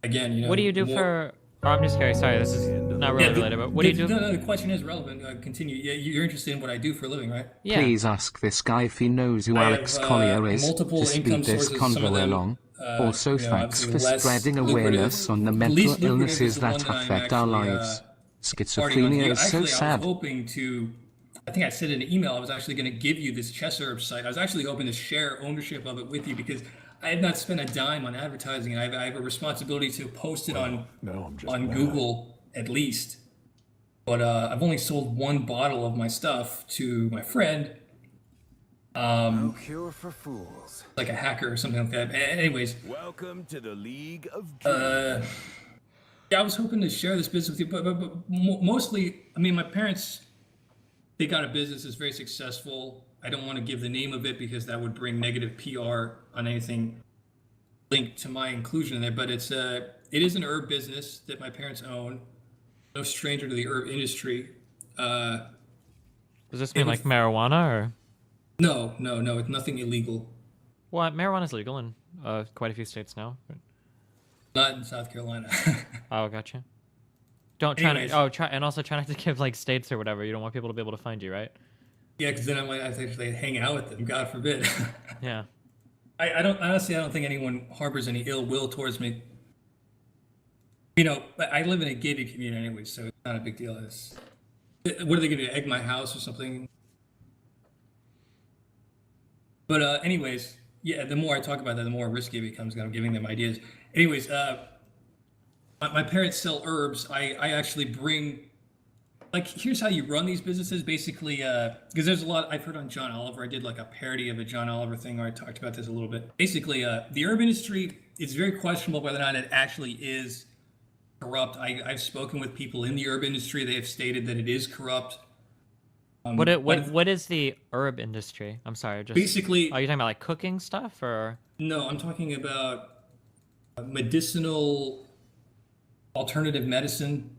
Again, you know.
What do you do for... Oh, I'm just curious. Sorry, this is not really related, but what do you do?
No, the question is relevant. Continue. Yeah, you're interested in what I do for a living, right?
Yeah.
Please ask this guy if he knows who Alex Collier is to speed this convo along. Also, thanks for spreading awareness on the mental illnesses that affect our lives. Schizophrenia is so sad.
I was hoping to... I think I said in an email I was actually going to give you this Chess Herb site. I was actually hoping to share ownership of it with you, because I have not spent a dime on advertising, and I have a responsibility to post it on Google at least. But I've only sold one bottle of my stuff to my friend.
No cure for fools.
Like a hacker or something like that. Anyways.
Welcome to the League of
yeah, I was hoping to share this business with you, but mostly, I mean, my parents, they got a business that's very successful. I don't want to give the name of it because that would bring negative PR on anything linked to my inclusion in there. But it is an herb business that my parents own. No stranger to the herb industry.
Does this mean like marijuana or?
No. It's nothing illegal.
Well, marijuana is legal in quite a few states now.
Not in South Carolina.
Oh, gotcha. Don't try and also try not to give like states or whatever. You don't want people to be able to find you, right?
Yeah, because then I might actually hang out with them. God forbid.
Yeah.
I don't think anyone harbors any ill will towards me. You know, I live in a gated community anyway, so it's not a big deal. What are they going to do? Egg my house or something? But anyways, yeah. The more I talk about that, the more risky it becomes. I'm giving them ideas. Anyways, my parents sell herbs. I actually bring. Like, here's how you run these businesses, basically, because there's a lot, I've heard on John Oliver, I did like a parody of a John Oliver thing where I talked about this a little bit. Basically, the herb industry, it's very questionable whether or not it actually is corrupt. I've spoken with people in the herb industry. They have stated that it is corrupt.
What is the herb industry? I'm sorry.
Basically...
Are you talking about like cooking stuff or?
No, I'm talking about medicinal alternative medicine.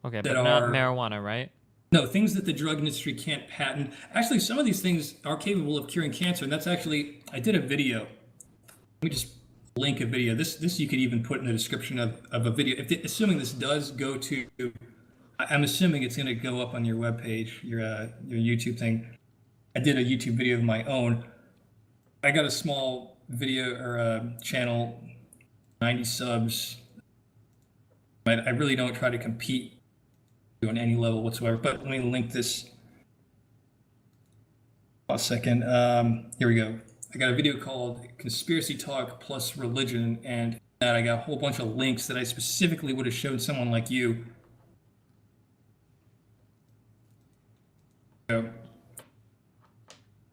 Okay, but not marijuana, right?
No, things that the drug industry can't patent. Actually, some of these things are capable of curing cancer, and that's actually, I did a video. Let me just link a video. This you could even put in the description of a video. Assuming this does go to, I'm assuming it's going to go up on your webpage, your YouTube thing. I did a YouTube video of my own. I got a small video or channel, 90 subs. I really don't try to compete on any level whatsoever, but let me link this. A second. Here we go. I got a video called Conspiracy Talk Plus Religion, and that I got a whole bunch of links that I specifically would have showed someone like you.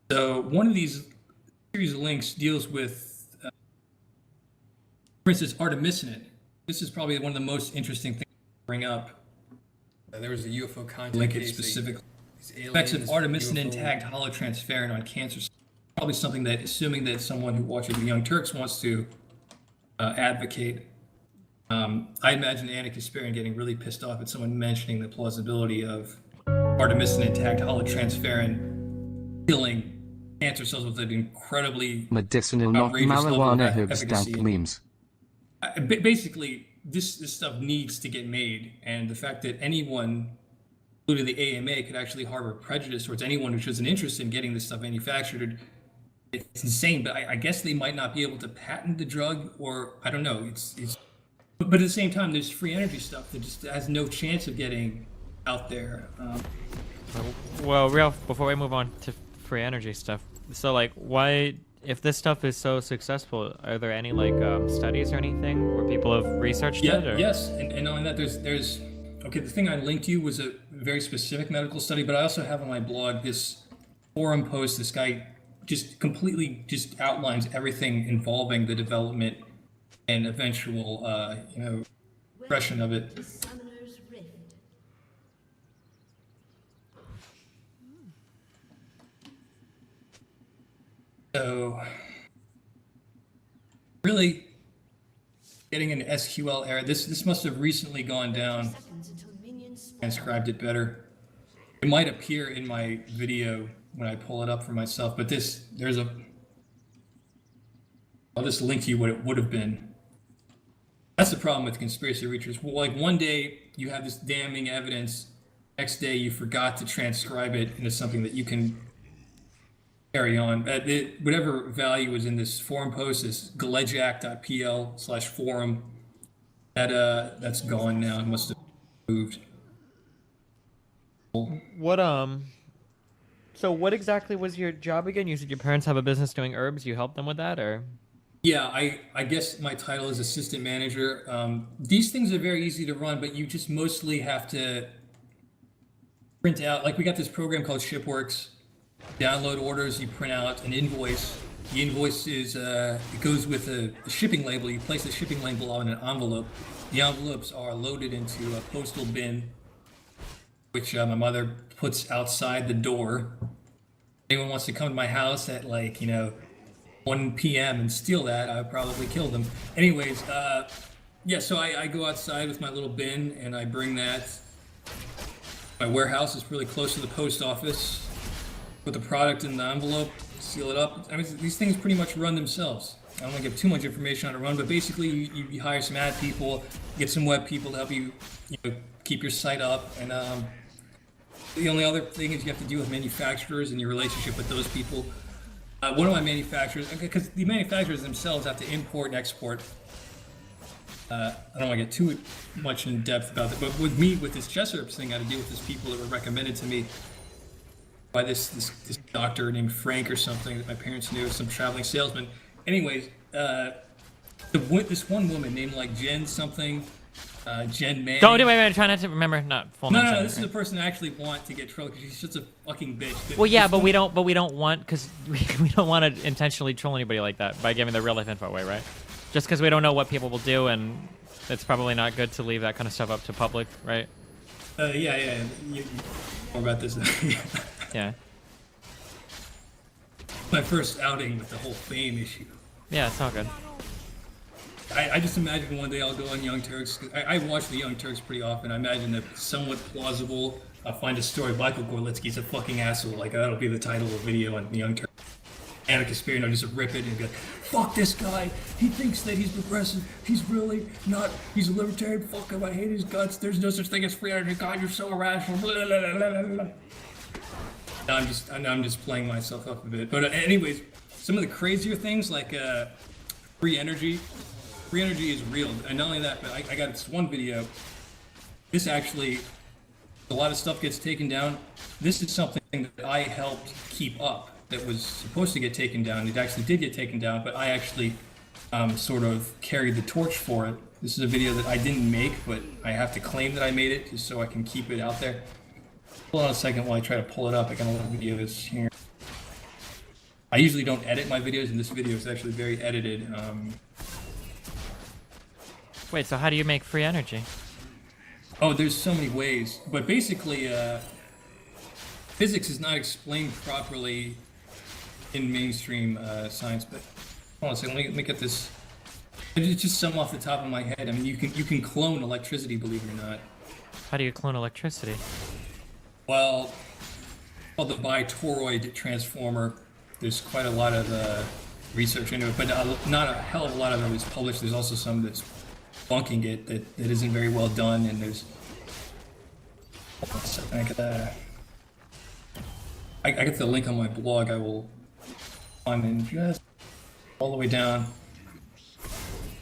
So one of these series of links deals with, for instance, artemisinin. This is probably one of the most interesting things to bring up.
There was a UFO contact
link it specifically. Effects of artemisinin-tagged holotransferrin on cancer. Probably something that, assuming that someone who watches the Young Turks wants to advocate. I imagine Anna Kasparian getting really pissed off at someone mentioning the plausibility of artemisinin-tagged holotransferrin killing cancer cells with an incredibly
medicinal, not marijuana herbs, dank memes.
Basically, this stuff needs to get made, and the fact that anyone, including the AMA, could actually harbor prejudice towards anyone who shows an interest in getting this stuff manufactured, it's insane. But I guess they might not be able to patent the drug, or I don't know. But at the same time, there's free energy stuff that just has no chance of getting out there.
Well, Ralph, before we move on to free energy stuff, so like, why? If this stuff is so successful, are there any like studies or anything where people have researched it? Or?
Yes, and on that there's okay. The thing I linked you was a very specific medical study, but I also have on my blog this forum post. This guy just completely just outlines everything involving the development and eventual expression of it. So, really, getting an SQL error. This must have recently gone down. Transcribed it better. It might appear in my video when I pull it up for myself, but I'll just link to you what it would have been. That's the problem with conspiracy research. Well, like one day you have this damning evidence, next day you forgot to transcribe it into something that you can carry on. Whatever value is in this forum post is galejak.pl/forum. That's gone now. It must have moved.
So what exactly was your job again? You said your parents have a business doing herbs. You help them with that, or?
Yeah, I guess my title is assistant manager. These things are very easy to run, but you just mostly have to print out. Like we got this program called ShipWorks. Download orders, you print out an invoice. The invoice is it goes with a shipping label. You place the shipping label on an envelope. The envelopes are loaded into a postal bin, which my mother puts outside the door. If anyone wants to come to my house at 1 p.m. and steal that, I would probably kill them. Anyways, yeah, so I go outside with my little bin and I bring that. My warehouse is really close to the post office. Put the product in the envelope, seal it up. I mean, these things pretty much run themselves. I don't want to give too much information on it run, but basically you hire some ad people, get some web people to help you, keep your site up. And the only other thing is you have to deal with manufacturers and your relationship with those people. One of my manufacturers, because the manufacturers themselves have to import and export. I don't want to get too much in depth about it, but with this chest herbs thing, I had to deal with these people that were recommended to me by this doctor named Frank or something that my parents knew, some traveling salesman. Anyways, this one woman named Jen something, Jen May.
Don't do it. Try not to remember. Not full name.
No. This is a person I actually want to get trolled because she's such a fucking bitch.
Well, yeah, but we don't want because we don't want to intentionally troll anybody like that by giving the real life info away, right? Just because we don't know what people will do, and it's probably not good to leave that kind of stuff up to public, right?
Yeah. You more about this.
Yeah.
My first outing with the whole fame issue.
Yeah, it's all good.
I just imagine one day I'll go on Young Turks. I watch the Young Turks pretty often. I imagine that somewhat plausible. I'll find a story. Michael Gorlitsky's a fucking asshole. Like, that'll be the title of a video on the Young Turks. Anarchist spirit, and I'll just rip it and go, fuck this guy. He thinks that he's progressive. He's really not. He's a libertarian. Fuck him. I hate his guts. There's no such thing as free energy. God, you're so irrational. Blah, blah, blah, blah, blah. I'm just playing myself up a bit. But anyways, some of the crazier things like free energy. Free energy is real. And not only that, but I got this one video. This actually, a lot of stuff gets taken down. This is something that I helped keep up that was supposed to get taken down. It actually did get taken down, but I actually sort of carried the torch for it. This is a video that I didn't make, but I have to claim that I made it just so I can keep it out there. Hold on a second while I try to pull it up. I got a little video this here. I usually don't edit my videos, and this video is actually very edited.
Wait, so how do you make free energy?
Oh, there's so many ways. But basically, physics is not explained properly in mainstream science. But hold on a second, let me get this. Just some off the top of my head. I mean, you can clone electricity, believe it or not.
How do you clone electricity?
Well, called the bitoroid transformer. There's quite a lot of research into it, but not a hell of a lot of it is published. There's also some that's bunking it that isn't very well done, and there's. I get the link on my blog. I will find it just all the way down.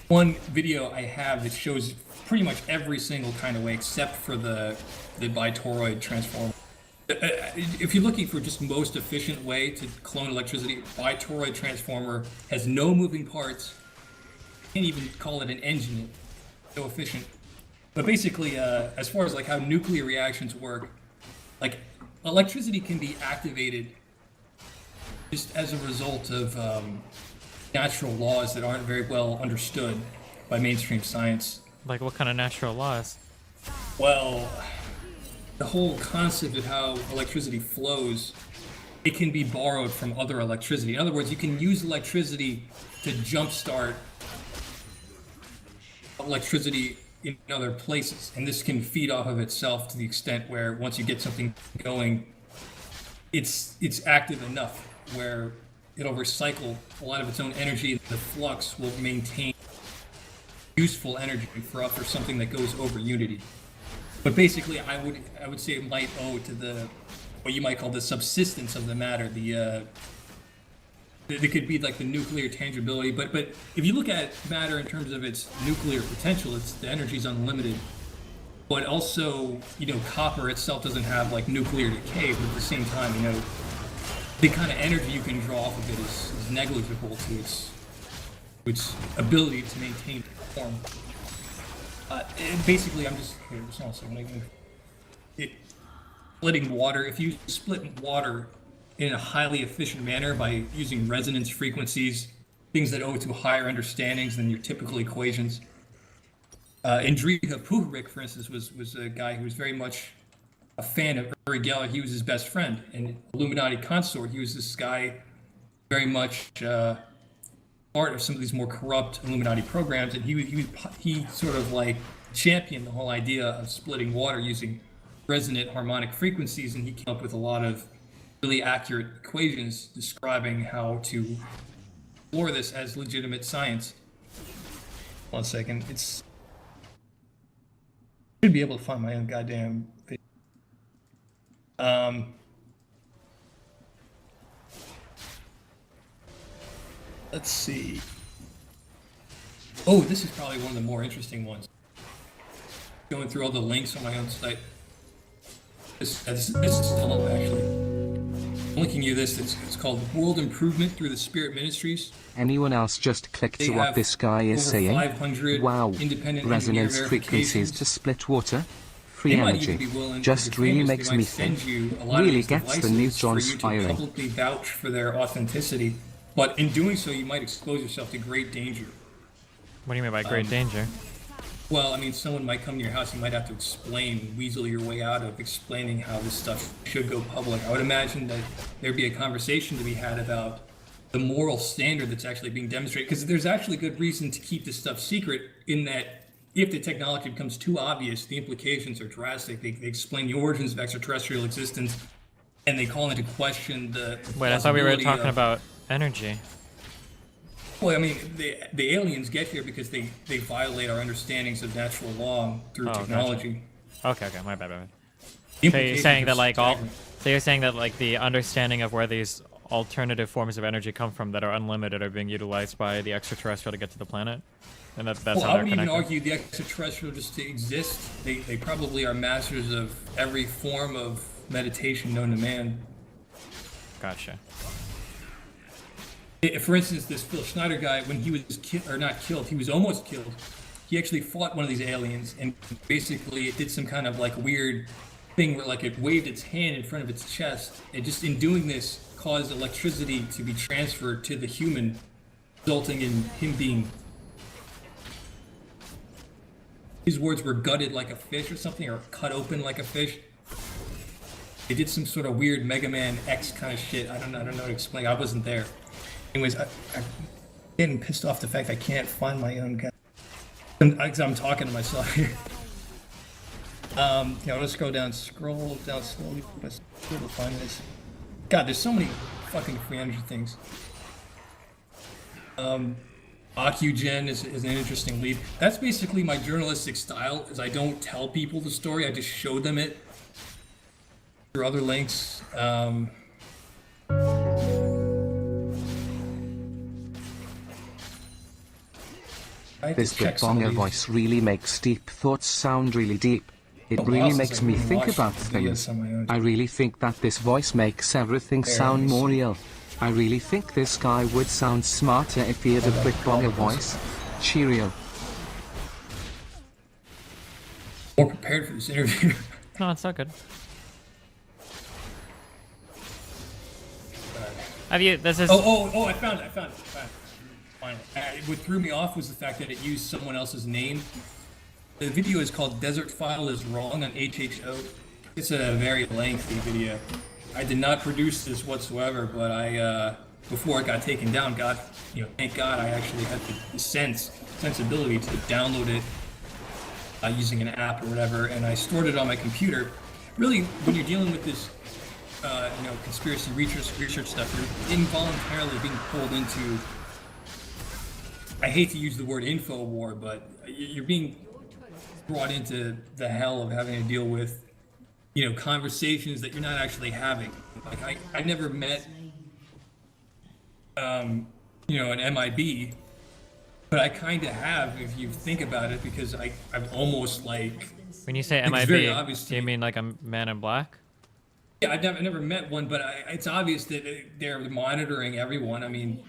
One video I have that shows pretty much every single kind of way except for the bitoroid transformer. If you're looking for just most efficient way to clone electricity, bitoroid transformer has no moving parts. You can't even call it an engine. It's so efficient. But basically, as far as like how nuclear reactions work, like electricity can be activated just as a result of natural laws that aren't very well understood by mainstream science.
Like what kind of natural laws?
Well, the whole concept of how electricity flows, it can be borrowed from other electricity. In other words, you can use electricity to jumpstart electricity in other places, and this can feed off of itself to the extent where once you get something going, it's active enough where it'll recycle a lot of its own energy. The flux will maintain useful energy for something that goes over unity. But basically, I would say it might owe to the what you might call the subsistence of the matter. It could be like the nuclear tangibility. But if you look at matter in terms of its nuclear potential, the energy is unlimited. But also, copper itself doesn't have like nuclear decay. But at the same time, the kind of energy you can draw off of it is negligible to its ability to maintain form. Basically, I'm just here. Just one second. Splitting water. If you split water in a highly efficient manner by using resonance frequencies, things that owe to higher understandings than your typical equations. Andrija Puharich, for instance, was a guy who was very much a fan of Uri Geller. He was his best friend, and Illuminati consort. He was this guy very much part of some of these more corrupt Illuminati programs, and he sort of like championed the whole idea of splitting water using resonant harmonic frequencies, and he came up with a lot of really accurate equations describing how to explore this as legitimate science. 1 second, I should be able to find my own goddamn video. Let's see. Oh, this is probably one of the more interesting ones. Going through all the links on my own site. This is still up, actually. I'm linking you this. It's called World Improvement Through the Spirit Ministries.
Anyone else just click to what this guy is saying? Wow. Resonance frequencies to split water? Free energy. Just really makes me think. Really gets the neutrons firing.
Publicly vouch for their authenticity. But in doing so, you might expose yourself to great danger.
What do you mean by great danger?
Well, I mean, someone might come to your house, you might have to weasel your way out of explaining how this stuff should go public. I would imagine that there'd be a conversation to be had about the moral standard that's actually being demonstrated. Because there's actually good reason to keep this stuff secret, in that if the technology becomes too obvious, the implications are drastic. They explain the origins of extraterrestrial existence, and they call into question the
Wait, I thought we were talking about energy.
Well, I mean, the aliens get here because they violate our understandings of natural law through technology.
Gotcha. Okay, my bad. So you're saying that the understanding of where these alternative forms of energy come from that are unlimited are being utilized by the extraterrestrial to get to the planet? And that's
well,
how
I would even argue the extraterrestrial just to exist. They probably are masters of every form of meditation known to man.
Gotcha.
For instance, this Phil Schneider guy, when he was not killed, he was almost killed. He actually fought one of these aliens, and basically it did some kind of like weird thing where like it waved its hand in front of its chest, and just in doing this caused electricity to be transferred to the human, resulting in him being, his words were, gutted like a fish or something, or cut open like a fish. They did some sort of weird Mega Man X kind of shit. I don't know how to explain. I wasn't there. Anyways, I'm getting pissed off the fact I can't find my own guy. I'm talking to myself here. Let's scroll down slowly. Let's find this. God, there's so many fucking free energy things. Ocugen is an interesting lead. That's basically my journalistic style, is I don't tell people the story, I just show them it through other links.
This Bitbonger voice really makes deep thoughts sound really deep. It really makes me think about things. I really think that this voice makes everything sound more real. I really think this guy would sound smarter if he had a Bitbonger voice. Cheerio.
More prepared for this interview.
No, it's not good. Have you? This is.
Oh! I found it. Finally. What threw me off was the fact that it used someone else's name. The video is called "Desert File is Wrong" on HHO. It's a very lengthy video. I did not produce this whatsoever, but I, before it got taken down, thank God I actually had the sensibility to download it using an app or whatever, and I stored it on my computer. Really, when you're dealing with this, conspiracy research stuff, you're involuntarily being pulled into, I hate to use the word info war, but you're being brought into the hell of having to deal with, conversations that you're not actually having. Like I never met, an MIB, but I kind of have, if you think about it, because I've almost like.
When you say MIB, do you mean like a Man in Black?
Yeah, I've never met one, but it's obvious that they're monitoring everyone. I mean,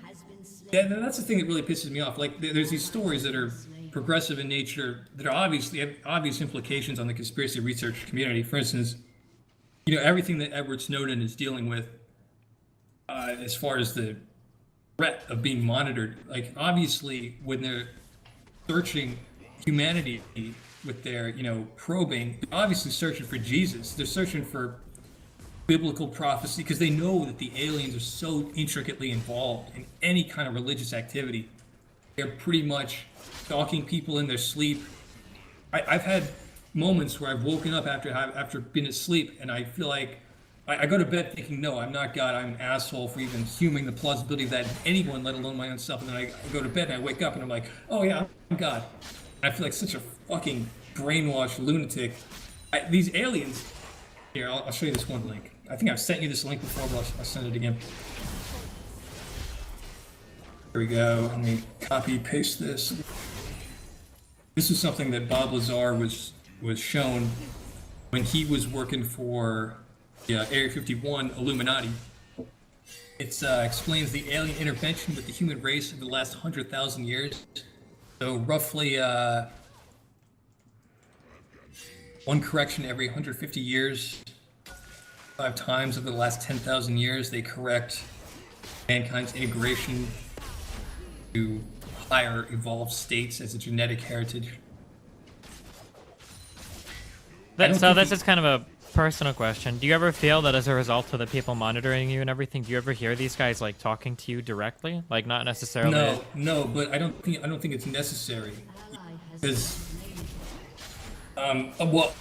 that's the thing that really pisses me off. Like, there's these stories that are progressive in nature that are have obvious implications on the conspiracy research community. For instance, everything that Edward Snowden is dealing with, as far as the threat of being monitored. Like, obviously, when they're searching humanity with their, probing, they're obviously searching for Jesus. They're searching for biblical prophecy, because they know that the aliens are so intricately involved in any kind of religious activity. They're pretty much stalking people in their sleep. I've had moments where I've woken up after being asleep, and I feel like I go to bed thinking, no, I'm not God, I'm an asshole for even assuming the plausibility of that in anyone, let alone my own self. And then I go to bed and I wake up and I'm like, oh yeah, I'm God. And I feel like such a fucking brainwashed lunatic. These aliens, here, I'll show you this one link. I think I've sent you this link before, but I'll send it again. Here we go. Let me copy paste this. This is something that Bob Lazar was shown when he was working for Area 51 Illuminati. It explains the alien intervention with the human race over the last 100,000 years. So roughly one correction every 150 years. 5 times over the last 10,000 years, they correct mankind's integration to higher evolved states as a genetic heritage.
So this is kind of personal question. Do you ever feel that as a result of the people monitoring you and everything, do you ever hear these guys like talking to you directly? Like not necessarily.
No, but I don't think it's necessary. Because well,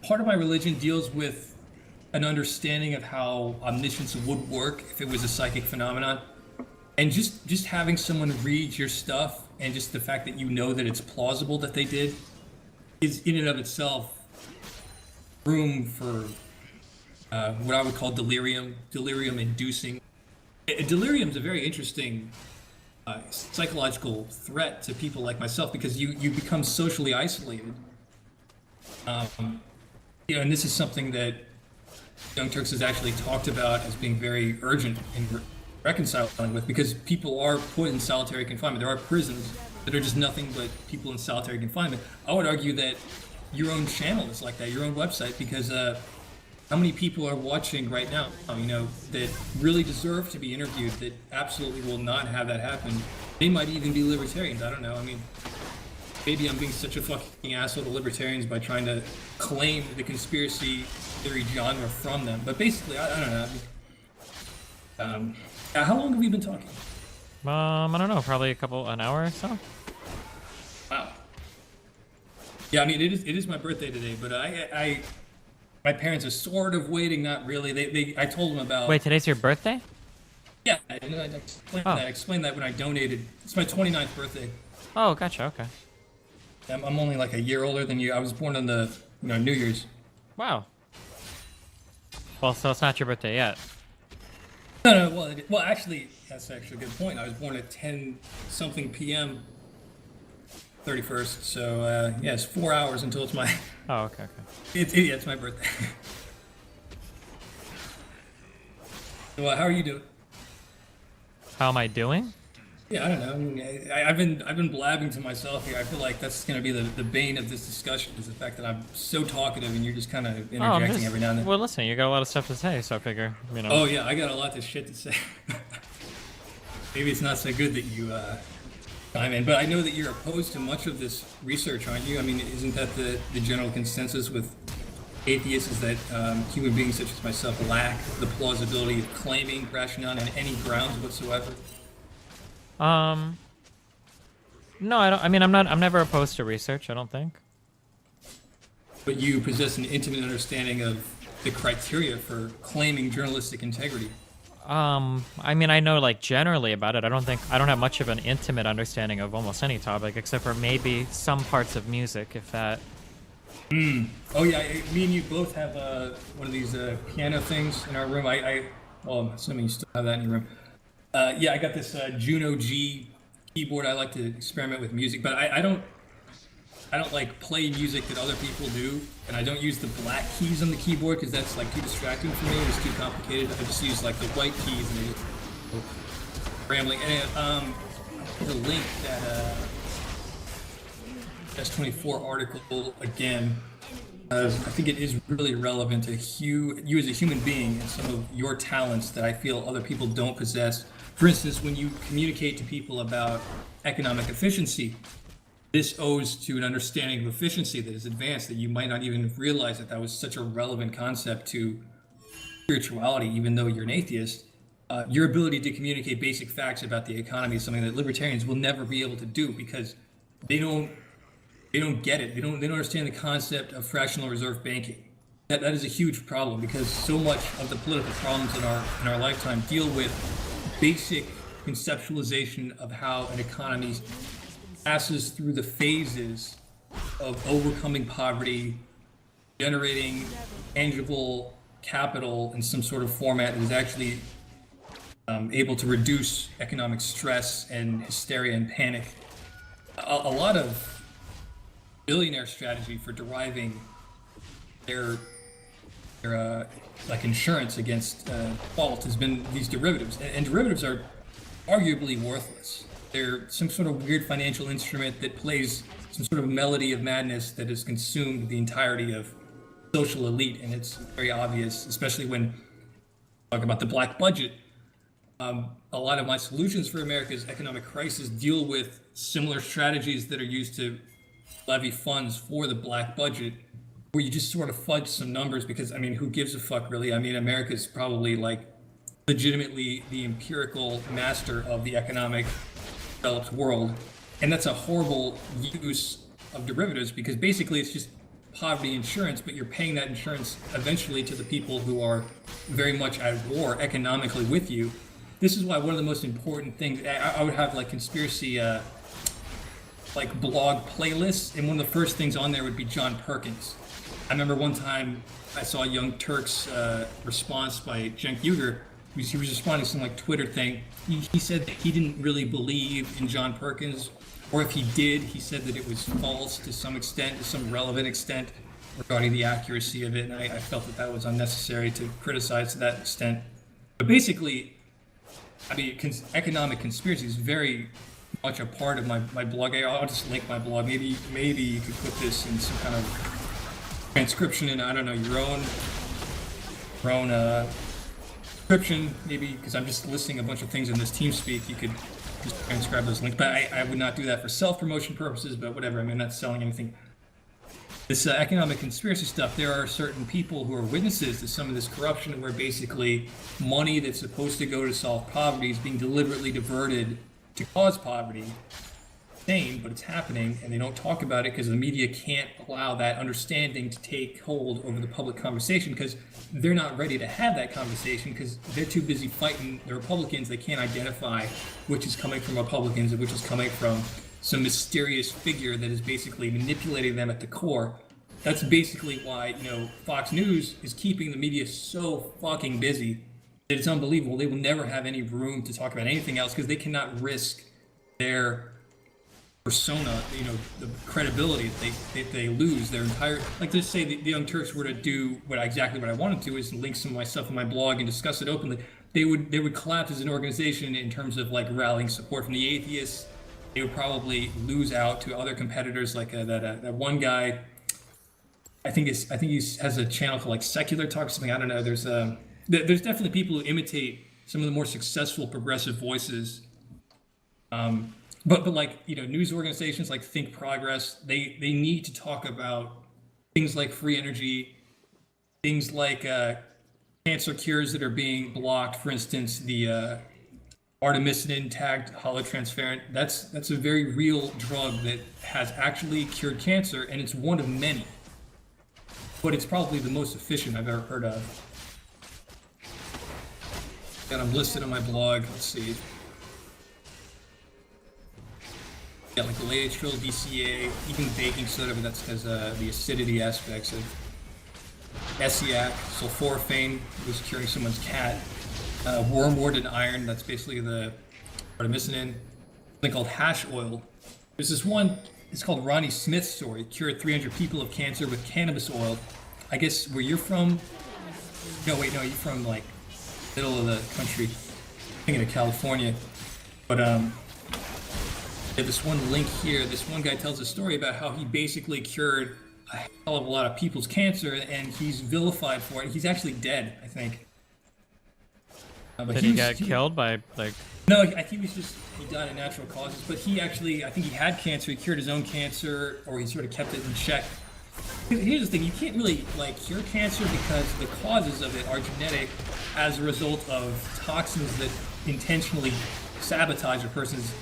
part of my religion deals with an understanding of how omniscience would work if it was a psychic phenomenon. And just having someone read your stuff and just the fact that you know that it's plausible that they did is in and of itself room for what I would call delirium inducing. Delirium is a very interesting psychological threat to people like myself because you become socially isolated. And this is something that Young Turks has actually talked about as being very urgent in reconciling with, because people are put in solitary confinement. There are prisons that are just nothing but people in solitary confinement. I would argue that your own channel is like that, your own website, because how many people are watching right now, that really deserve to be interviewed, that absolutely will not have that happen. They might even be libertarians. I don't know. I mean, maybe I'm being such a fucking asshole to libertarians by trying to claim the conspiracy theory genre from them. But basically, I don't know. How long have we been talking?
I don't know, probably an hour or so.
Wow. Yeah, I mean, it is my birthday today, but my parents are sort of waiting, not really. I told them about.
Wait, today's your birthday?
Yeah, I explained that. I explained that when I donated. It's my 29th birthday.
Oh, gotcha. Okay.
I'm only like a year older than you. I was born on the New Year's.
Wow. Well, so it's not your birthday yet.
No. Well, actually, that's actually a good point. I was born at 10-something p.m. 31st. So yeah, it's 4 hours until it's my.
Oh, okay.
It's my birthday. Well, how are you doing?
How am I doing?
Yeah, I don't know. I mean, I've been blabbing to myself here. I feel like that's going to be the bane of this discussion, is the fact that I'm so talkative and you're just kind of interjecting every now and then.
Well, listen, you got a lot of stuff to say, so I figure,
Oh yeah, I got a lot of shit to say. Maybe it's not so good that you chime in, but I know that you're opposed to much of this research, aren't you? I mean, isn't that the general consensus with atheists, is that human beings such as myself lack the plausibility of claiming rationality on any grounds whatsoever?
No, I don't. I mean, I'm never opposed to research, I don't think.
But you possess an intimate understanding of the criteria for claiming journalistic integrity.
I mean, I know like generally about it. I don't have much of an intimate understanding of almost any topic, except for maybe some parts of music, if that.
Oh yeah, me and you both have one of these piano things in our room. Well, I'm assuming you still have that in your room. Yeah, I got this Juno G keyboard. I like to experiment with music, but I don't like play music that other people do, and I don't use the black keys on the keyboard because that's like too distracting for me. It's too complicated. I just use like the white keys and just rambling. And I'll put a link that S24 article again. I think it is really relevant to you as a human being and some of your talents that I feel other people don't possess. For instance, when you communicate to people about economic efficiency, this owes to an understanding of efficiency that is advanced, that you might not even realize that was such a relevant concept to spirituality, even though you're an atheist. Your ability to communicate basic facts about the economy is something that libertarians will never be able to do because they don't get it. They don't understand the concept of fractional reserve banking. That is a huge problem because so much of the political problems in our lifetime deal with basic conceptualization of how an economy passes through the phases of overcoming poverty, generating tangible capital in some sort of format that is actually able to reduce economic stress and hysteria and panic. A lot of billionaire strategy for deriving their like insurance against fault has been these derivatives, and derivatives are arguably worthless. They're some sort of weird financial instrument that plays some sort of melody of madness that has consumed the entirety of social elite, and it's very obvious, especially when talk about the black budget. A lot of my solutions for America's economic crisis deal with similar strategies that are used to levy funds for the black budget where you just sort of fudge some numbers because, I mean, who gives a fuck really? I mean, America's probably like legitimately the empirical master of the economic developed world. And that's a horrible use of derivatives because basically it's just poverty insurance, but you're paying that insurance eventually to the people who are very much at war economically with you. This is why one of the most important things, I would have like conspiracy like blog playlists, and one of the first things on there would be John Perkins. I remember one time I saw Young Turk's response by Cenk Uygur. He was responding to some like Twitter thing. He said that he didn't really believe in John Perkins, or if he did, he said that it was false to some extent, to some relevant extent regarding the accuracy of it. And I felt that that was unnecessary to criticize to that extent. But basically, I mean, economic conspiracy is very much a part of my blog. I'll just link my blog. Maybe you could put this in some kind of transcription in, I don't know, your own description, maybe, because I'm just listing a bunch of things in this TeamSpeak. You could just transcribe those links, but I would not do that for self-promotion purposes, but whatever. I mean, I'm not selling anything. This economic conspiracy stuff, there are certain people who are witnesses to some of this corruption where basically money that's supposed to go to solve poverty is being deliberately diverted to cause poverty. Insane, but it's happening, and they don't talk about it because the media can't allow that understanding to take hold over the public conversation because they're not ready to have that conversation because they're too busy fighting the Republicans. They can't identify which is coming from Republicans and which is coming from some mysterious figure that is basically manipulating them at the core. That's basically why, you know, Fox News is keeping the media so fucking busy that it's unbelievable. They will never have any room to talk about anything else because they cannot risk their persona, you know, the credibility that they lose their entire, like, let's say the Young Turks were to do exactly what I wanted to, is link some of my stuff in my blog and discuss it openly. They would collapse as an organization in terms of like rallying support from the atheists. They would probably lose out to other competitors like that one guy. I think he has a channel called like Secular Talk or something. I don't know. There's definitely people who imitate some of the more successful progressive voices. But like, you know, news organizations like Think Progress, they need to talk about things like free energy, things like cancer cures that are being blocked. For instance, the artemisinin tagged holotransferrin. That's a very real drug that has actually cured cancer, and it's one of many. But it's probably the most efficient I've ever heard of. And I'm listed on my blog. Let's see. Yeah, like Laetrile, DCA, even baking soda, but that's because the acidity aspects of Essiac, sulforaphane was curing someone's cat. Wormwood and iron, that's basically the artemisinin. Something called hash oil. There's this one, it's called Ronnie Smith's story, cured 300 people of cancer with cannabis oil. I guess where you're from, no, you're from like middle of the country, thinking of California. But this one link here, this one guy tells a story about how he basically cured a hell of a lot of people's cancer, and he's vilified for it. He's actually dead, I think. But
Did he get killed by, like...
No, I think he died of natural causes, but he actually, I think he had cancer, he cured his own cancer, or he sort of kept it in check. Here's the thing, you can't really, like, cure cancer because the causes of it are genetic as a result of toxins that intentionally sabotage a person's...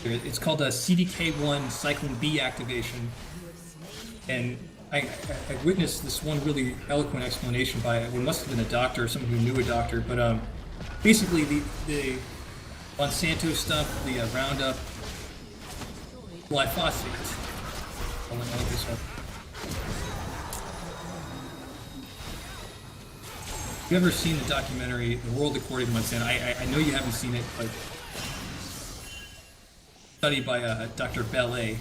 It's called a CDK1 cyclin B activation, and I witnessed this one really eloquent explanation by it must have been a doctor or someone who knew a doctor, but basically the Monsanto stuff, the Roundup, glyphosate. I'll look this up. Have you ever seen the documentary The World According to Monsanto? I know you haven't seen it, but study by Dr. Bellet,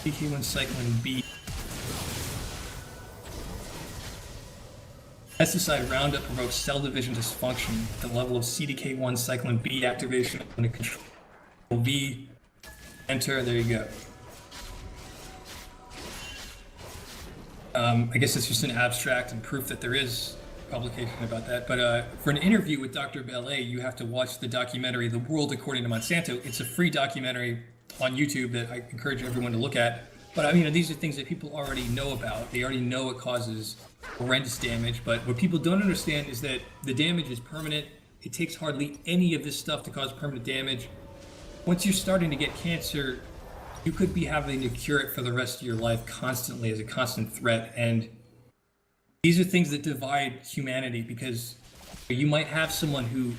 CDK1 cyclin B. Pesticide Roundup provokes cell division dysfunction at the level of CDK1 cyclin B activation when a control V enter. There you go. I guess it's just an abstract and proof that there is publication about that. But for an interview with Dr. Bellet, you have to watch the documentary The World According to Monsanto. It's a free documentary on YouTube that I encourage everyone to look at. But I mean, these are things that people already know about. They already know it causes horrendous damage. But what people don't understand is that the damage is permanent. It takes hardly any of this stuff to cause permanent damage. Once you're starting to get cancer, you could be having to cure it for the rest of your life constantly as a constant threat. And these are things that divide humanity, because you might have someone who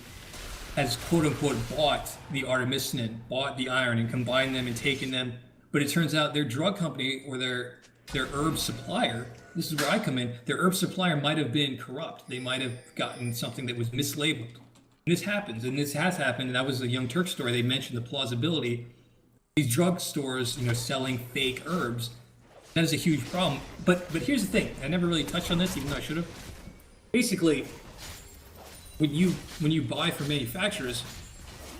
has quote unquote bought the artemisinin, bought the iron and combined them and taken them. But it turns out their drug company or their herb supplier, this is where I come in, their herb supplier might have been corrupt. They might have gotten something that was mislabeled. And this happens, and this has happened, and that was a Young Turk story. They mentioned the plausibility. These drug stores, selling fake herbs, that is a huge problem. But here's the thing, I never really touched on this, even though I should have. Basically, when you buy from manufacturers,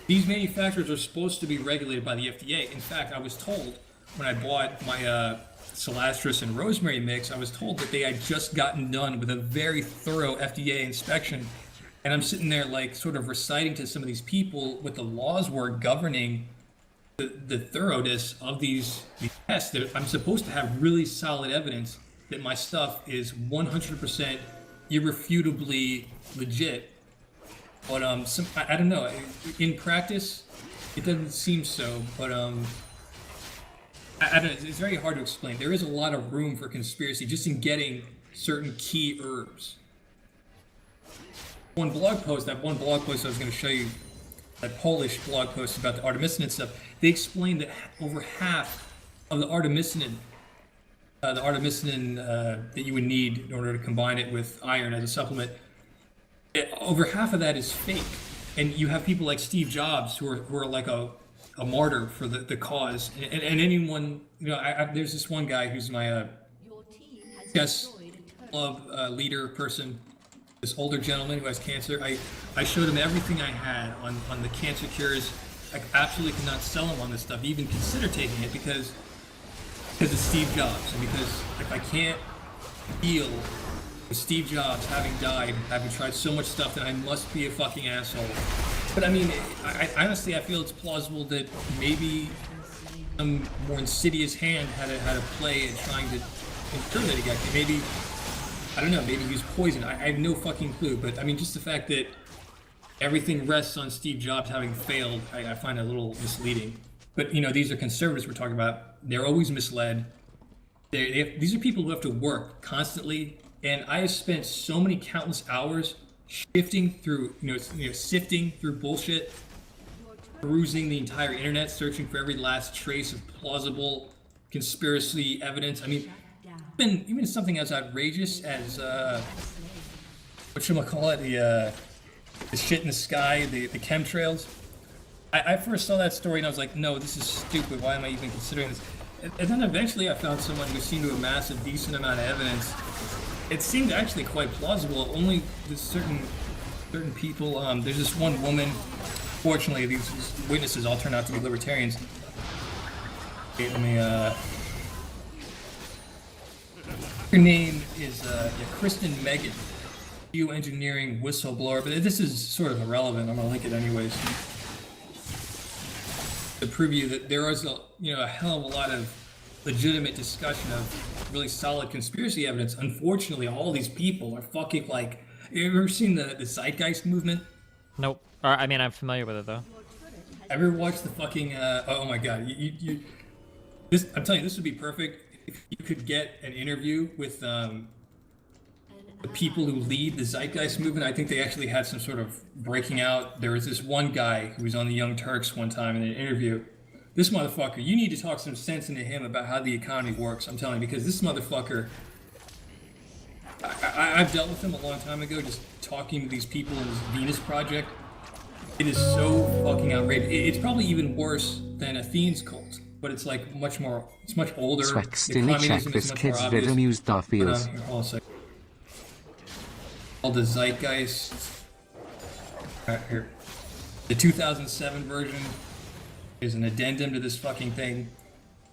these manufacturers are supposed to be regulated by the FDA. In fact, I was told when I bought my cilantro and rosemary mix, I was told that they had just gotten done with a very thorough FDA inspection. And I'm sitting there like sort of reciting to some of these people what the laws were governing the thoroughness of these tests. That I'm supposed to have really solid evidence that my stuff is 100% irrefutably legit. But I don't know. In practice, it doesn't seem so. But I don't know. It's very hard to explain. There is a lot of room for conspiracy just in getting certain key herbs. That one blog post I was going to show you, that Polish blog post about the artemisinin stuff. They explained that over half of the artemisinin that you would need in order to combine it with iron as a supplement, over half of that is fake. And you have people like Steve Jobs who are like a martyr for the cause. And anyone, there's this one guy who's my club leader person, this older gentleman who has cancer. I showed him everything I had on the cancer cures. I absolutely cannot sell him on this stuff, even consider taking it, because it's Steve Jobs, and because if I can't deal with Steve Jobs having died, having tried so much stuff, then I must be a fucking asshole. But I mean, I honestly, I feel it's plausible that maybe some more insidious hand had a play in trying to incriminate a guy. Maybe, I don't know, maybe he was poisoned. I have no fucking clue. But I mean, just the fact that everything rests on Steve Jobs having failed, I find a little misleading. But these are conservatives we're talking about. They're always misled. These are people who have to work constantly. And I have spent so many countless hours sifting through bullshit, perusing the entire internet, searching for every last trace of plausible conspiracy evidence. I mean, even something as outrageous as whatchamacallit, the shit in the sky, the chemtrails. I first saw that story and I was like, no, this is stupid. Why am I even considering this? And then eventually I found someone who seemed to amass a decent amount of evidence. It seemed actually quite plausible. Only with certain people. There's this one woman. Fortunately, these witnesses all turned out to be libertarians. Okay, let me. Her name is Kristen Megan, geoengineering whistleblower. But this is sort of irrelevant. I'm gonna link it anyways. To prove you that there is a hell of a lot of legitimate discussion of really solid conspiracy evidence. Unfortunately, all these people are fucking like. You ever seen the Zeitgeist movement?
Nope. I mean, I'm familiar with it though.
Ever watched the fucking? Oh my god! This, I'm telling you, this would be perfect if you could get an interview with the people who lead the Zeitgeist movement. I think they actually had some sort of breaking out. There was this one guy who was on the Young Turks one time in an interview. This motherfucker, you need to talk some sense into him about how the economy works. I'm telling you, because this motherfucker, I've dealt with him a long time ago, just talking to these people in this Venus project. It is so fucking outrageous. It's probably even worse than Athene's cult, but it's like much more. It's much older. The communism is much more obvious. Hold on a second. Called the Zeitgeist. Right here. The 2007 version is an addendum to this fucking thing.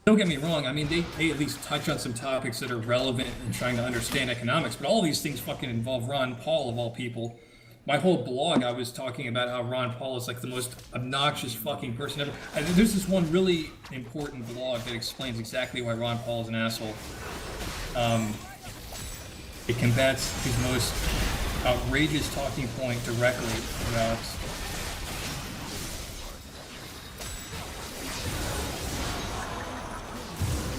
Don't get me wrong, I mean, they at least touch on some topics that are relevant in trying to understand economics, but all these things fucking involve Ron Paul, of all people. my whole blog, I was talking about how Ron Paul is like the most obnoxious fucking person ever. There's this one really important blog that explains exactly why Ron Paul is an asshole. It combats his most outrageous talking point directly about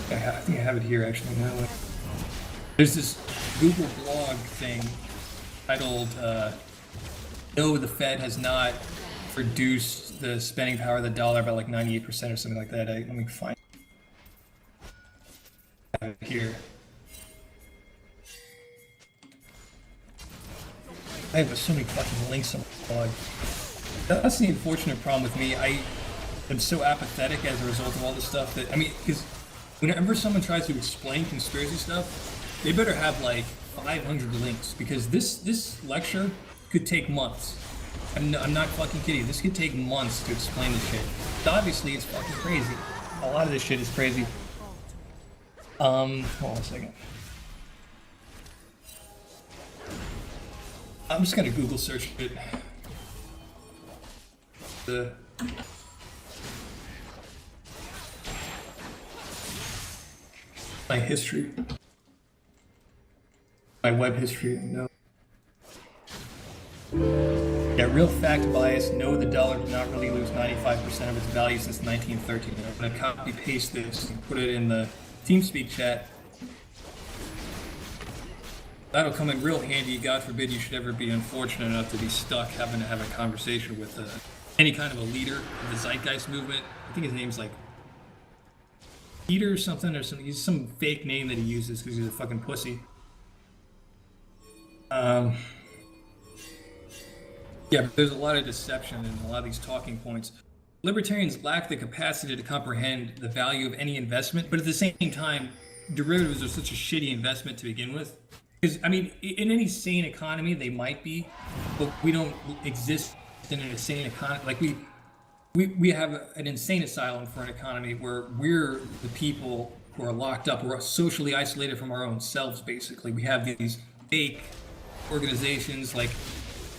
I think I have it here actually now. There's this Google blog thing titled no, the Fed has not reduced the spending power of the dollar by like 98% or something like that. Let me find it here. I have so many fucking links on my blog. That's the unfortunate problem with me. I am so apathetic as a result of all this stuff that, I mean, because whenever someone tries to explain conspiracy stuff, they better have like 500 links, because this lecture could take months. I'm not fucking kidding. This could take months to explain this shit. Obviously, it's fucking crazy. A lot of this shit is crazy. Hold on a second. I'm just gonna Google search it. My history. My web history, no. Yeah, real fact bias. No, the dollar did not really lose 95% of its value since 1913. I'm gonna copy paste this and put it in the TeamSpeak chat. That'll come in real handy. God forbid you should ever be unfortunate enough to be stuck having to have a conversation with any kind of a leader of the Zeitgeist movement. I think his name's like Peter or something, he's some fake name that he uses because he's a fucking pussy. Yeah, but there's a lot of deception in a lot of these talking points. Libertarians lack the capacity to comprehend the value of any investment, but at the same time, derivatives are such a shitty investment to begin with. Because, I mean, in any sane economy, they might be, but we don't exist in an insane economy. Like, we have an insane asylum for an economy where we're the people who are locked up. We're socially isolated from our own selves, basically. We have these fake organizations, like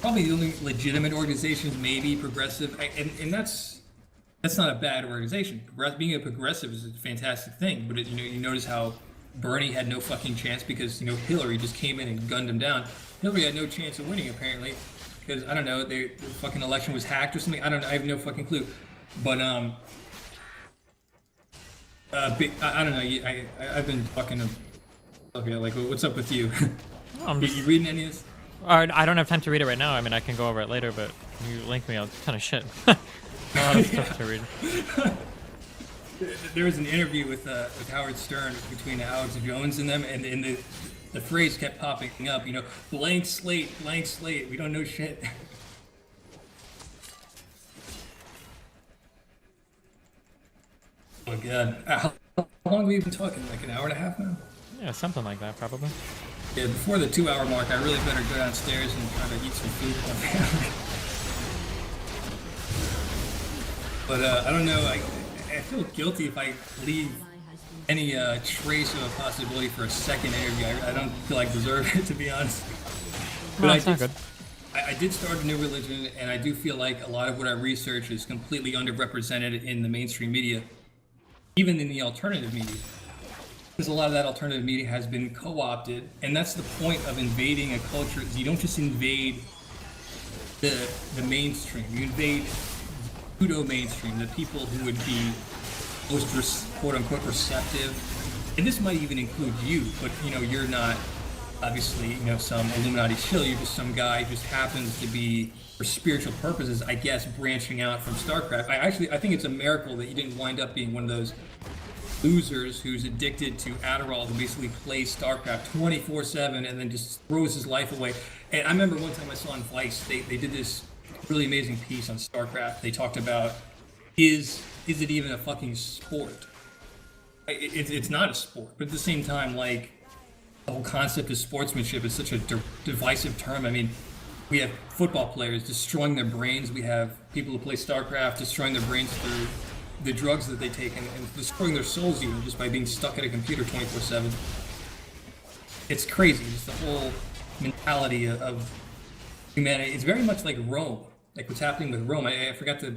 probably the only legitimate organizations, maybe progressive, and that's not a bad organization. Being a progressive is a fantastic thing, but you notice how Bernie had no fucking chance because Hillary just came in and gunned him down. Hillary had no chance of winning apparently. Because, I don't know, the fucking election was hacked or something. I don't know, I have no fucking clue. But, I don't know, I've been fucking, okay, like, what's up with you? You reading any of this?
I don't have time to read it right now. I mean, I can go over it later, but you link me on a ton of shit. A lot of stuff to read.
There was an interview with Howard Stern between Alex Jones and them, and the phrase kept popping up, blank slate, we don't know shit. Oh god. How long have we been talking? Like an hour and a half now?
Yeah, something like that, probably.
Yeah, before the 2-hour mark, I really better go downstairs and try to eat some food with my family. But I don't know, I feel guilty if I leave any trace of a possibility for a second interview. I don't feel like I deserve it, to be honest.
No, it's not good.
I did start a new religion, and I do feel like a lot of what I research is completely underrepresented in the mainstream media, even in the alternative media. Because a lot of that alternative media has been co-opted, and that's the point of invading a culture. You don't just invade the mainstream. You invade pseudo-mainstream, the people who would be most quote-unquote receptive. And this might even include you, but you're not obviously some Illuminati shill. You're just some guy who just happens to be, for spiritual purposes, I guess, branching out from StarCraft. I think it's a miracle that you didn't wind up being one of those losers who's addicted to Adderall and basically plays StarCraft 24/7 and then just throws his life away. And I remember one time I saw on Vice, they did this really amazing piece on StarCraft. They talked about, is it even a fucking sport? It's not a sport, but at the same time, like, the whole concept of sportsmanship is such a divisive term. I mean, we have football players destroying their brains. We have people who play StarCraft destroying their brains through the drugs that they take and destroying their souls even just by being stuck at a computer 24/7. It's crazy. It's the whole mentality of humanity. It's very much like Rome, like what's happening with Rome. I forgot to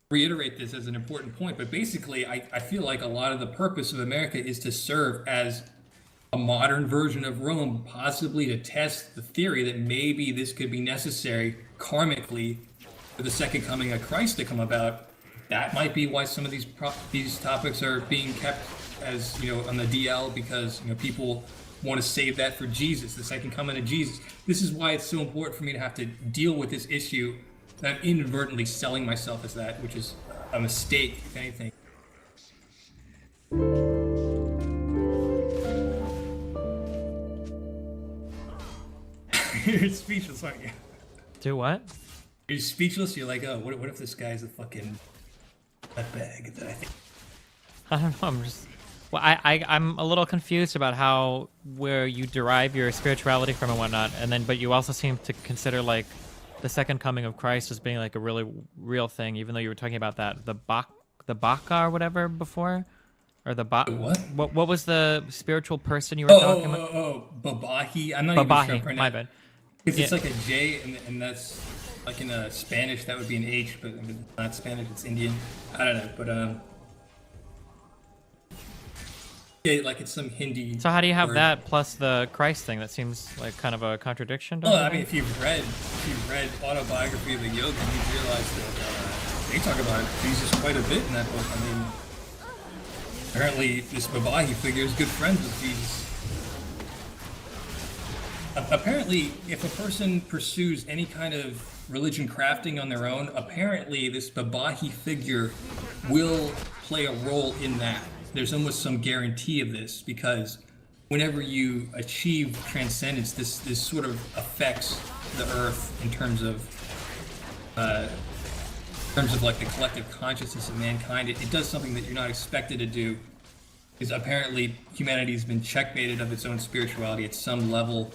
reiterate this as an important point, but basically I feel like a lot of the purpose of America is to serve as a modern version of Rome, possibly to test the theory that maybe this could be necessary karmically for the second coming of Christ to come about. That might be why some of these topics are being kept as, you know, on the DL, because, you know, people want to save that for Jesus, the second coming of Jesus. This is why it's so important for me to have to deal with this issue. I'm inadvertently selling myself as that, which is a mistake, if anything. You're speechless, aren't you?
Do what?
You're speechless. You're like, oh, what if this guy's a fucking nutbag that I think?
I don't know. I'm just. Well, I'm a little confused about how where you derive your spirituality from and whatnot, and then but you also seem to consider like the second coming of Christ as being like a really real thing, even though you were talking about that the Baka or whatever before, or the what was the spiritual person you were talking about?
Babahi. I'm not even sure I'm pronouncing.
My bad.
Because it's like a J, and that's like in Spanish that would be an H, but it's not Spanish, it's Indian. I don't know, but yeah, like it's some Hindi.
So how do you have that plus the Christ thing? That seems like kind of a contradiction.
Well, I mean, if you've read Autobiography of the Yogi, you realize that they talk about Jesus quite a bit in that book. I mean, apparently this Babahi figure is good friends with Jesus. Apparently, if a person pursues any kind of religion crafting on their own, apparently this Babahi figure will play a role in that. There's almost some guarantee of this, because whenever you achieve transcendence, this sort of affects the earth in terms of like the collective consciousness of mankind. It does something that you're not expected to do, because apparently humanity has been checkmated of its own spirituality at some level.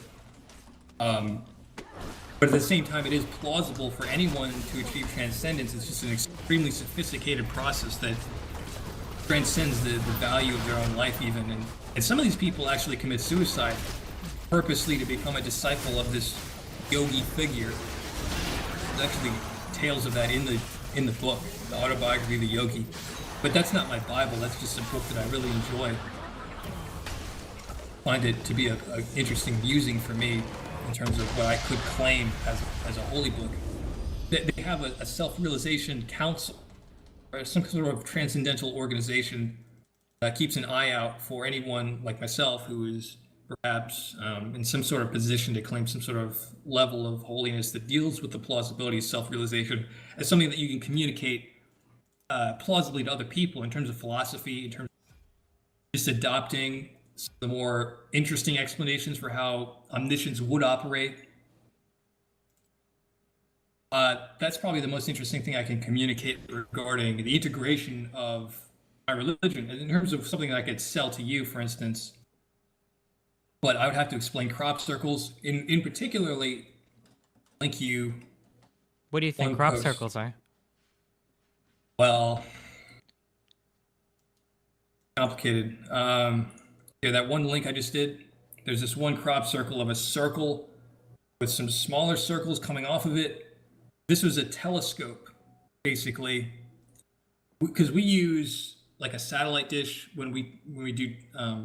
But at the same time, it is plausible for anyone to achieve transcendence. It's just an extremely sophisticated process that transcends the value of their own life even. And some of these people actually commit suicide purposely to become a disciple of this yogi figure. There's actually tales of that in the book, the Autobiography of the Yogi. But that's not my Bible, that's just a book that I really enjoy. Find it to be a interesting musing for me in terms of what I could claim as a holy book. They have a self-realization council, or some sort of transcendental organization that keeps an eye out for anyone like myself who is perhaps in some sort of position to claim some sort of level of holiness that deals with the plausibility of self-realization as something that you can communicate plausibly to other people in terms of philosophy, in terms of just adopting the more interesting explanations for how omniscience would operate. That's probably the most interesting thing I can communicate regarding the integration of my religion. In terms of something that I could sell to you, for instance, but I would have to explain crop circles. In particularly, link you.
What do you think crop circles are?
Well, complicated. Yeah, that one link I just did, there's this one crop circle of a circle with some smaller circles coming off of it. This was a telescope, basically, because we use like a satellite dish when we do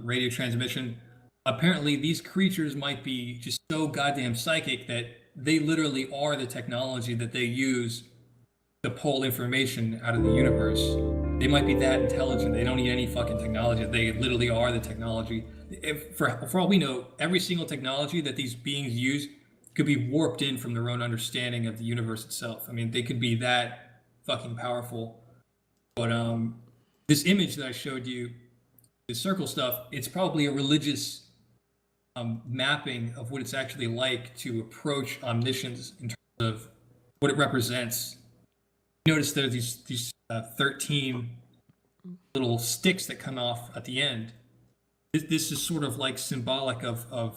radio transmission. Apparently, these creatures might be just so goddamn psychic that they literally are the technology that they use to pull information out of the universe. They might be that intelligent. They don't need any fucking technology. They literally are the technology. For all we know, every single technology that these beings use could be warped in from their own understanding of the universe itself. I mean, they could be that fucking powerful. But this image that I showed you, the circle stuff, it's probably a religious mapping of what it's actually like to approach omniscience in terms of what it represents. Notice there are these 13 little sticks that come off at the end. This is sort of like symbolic of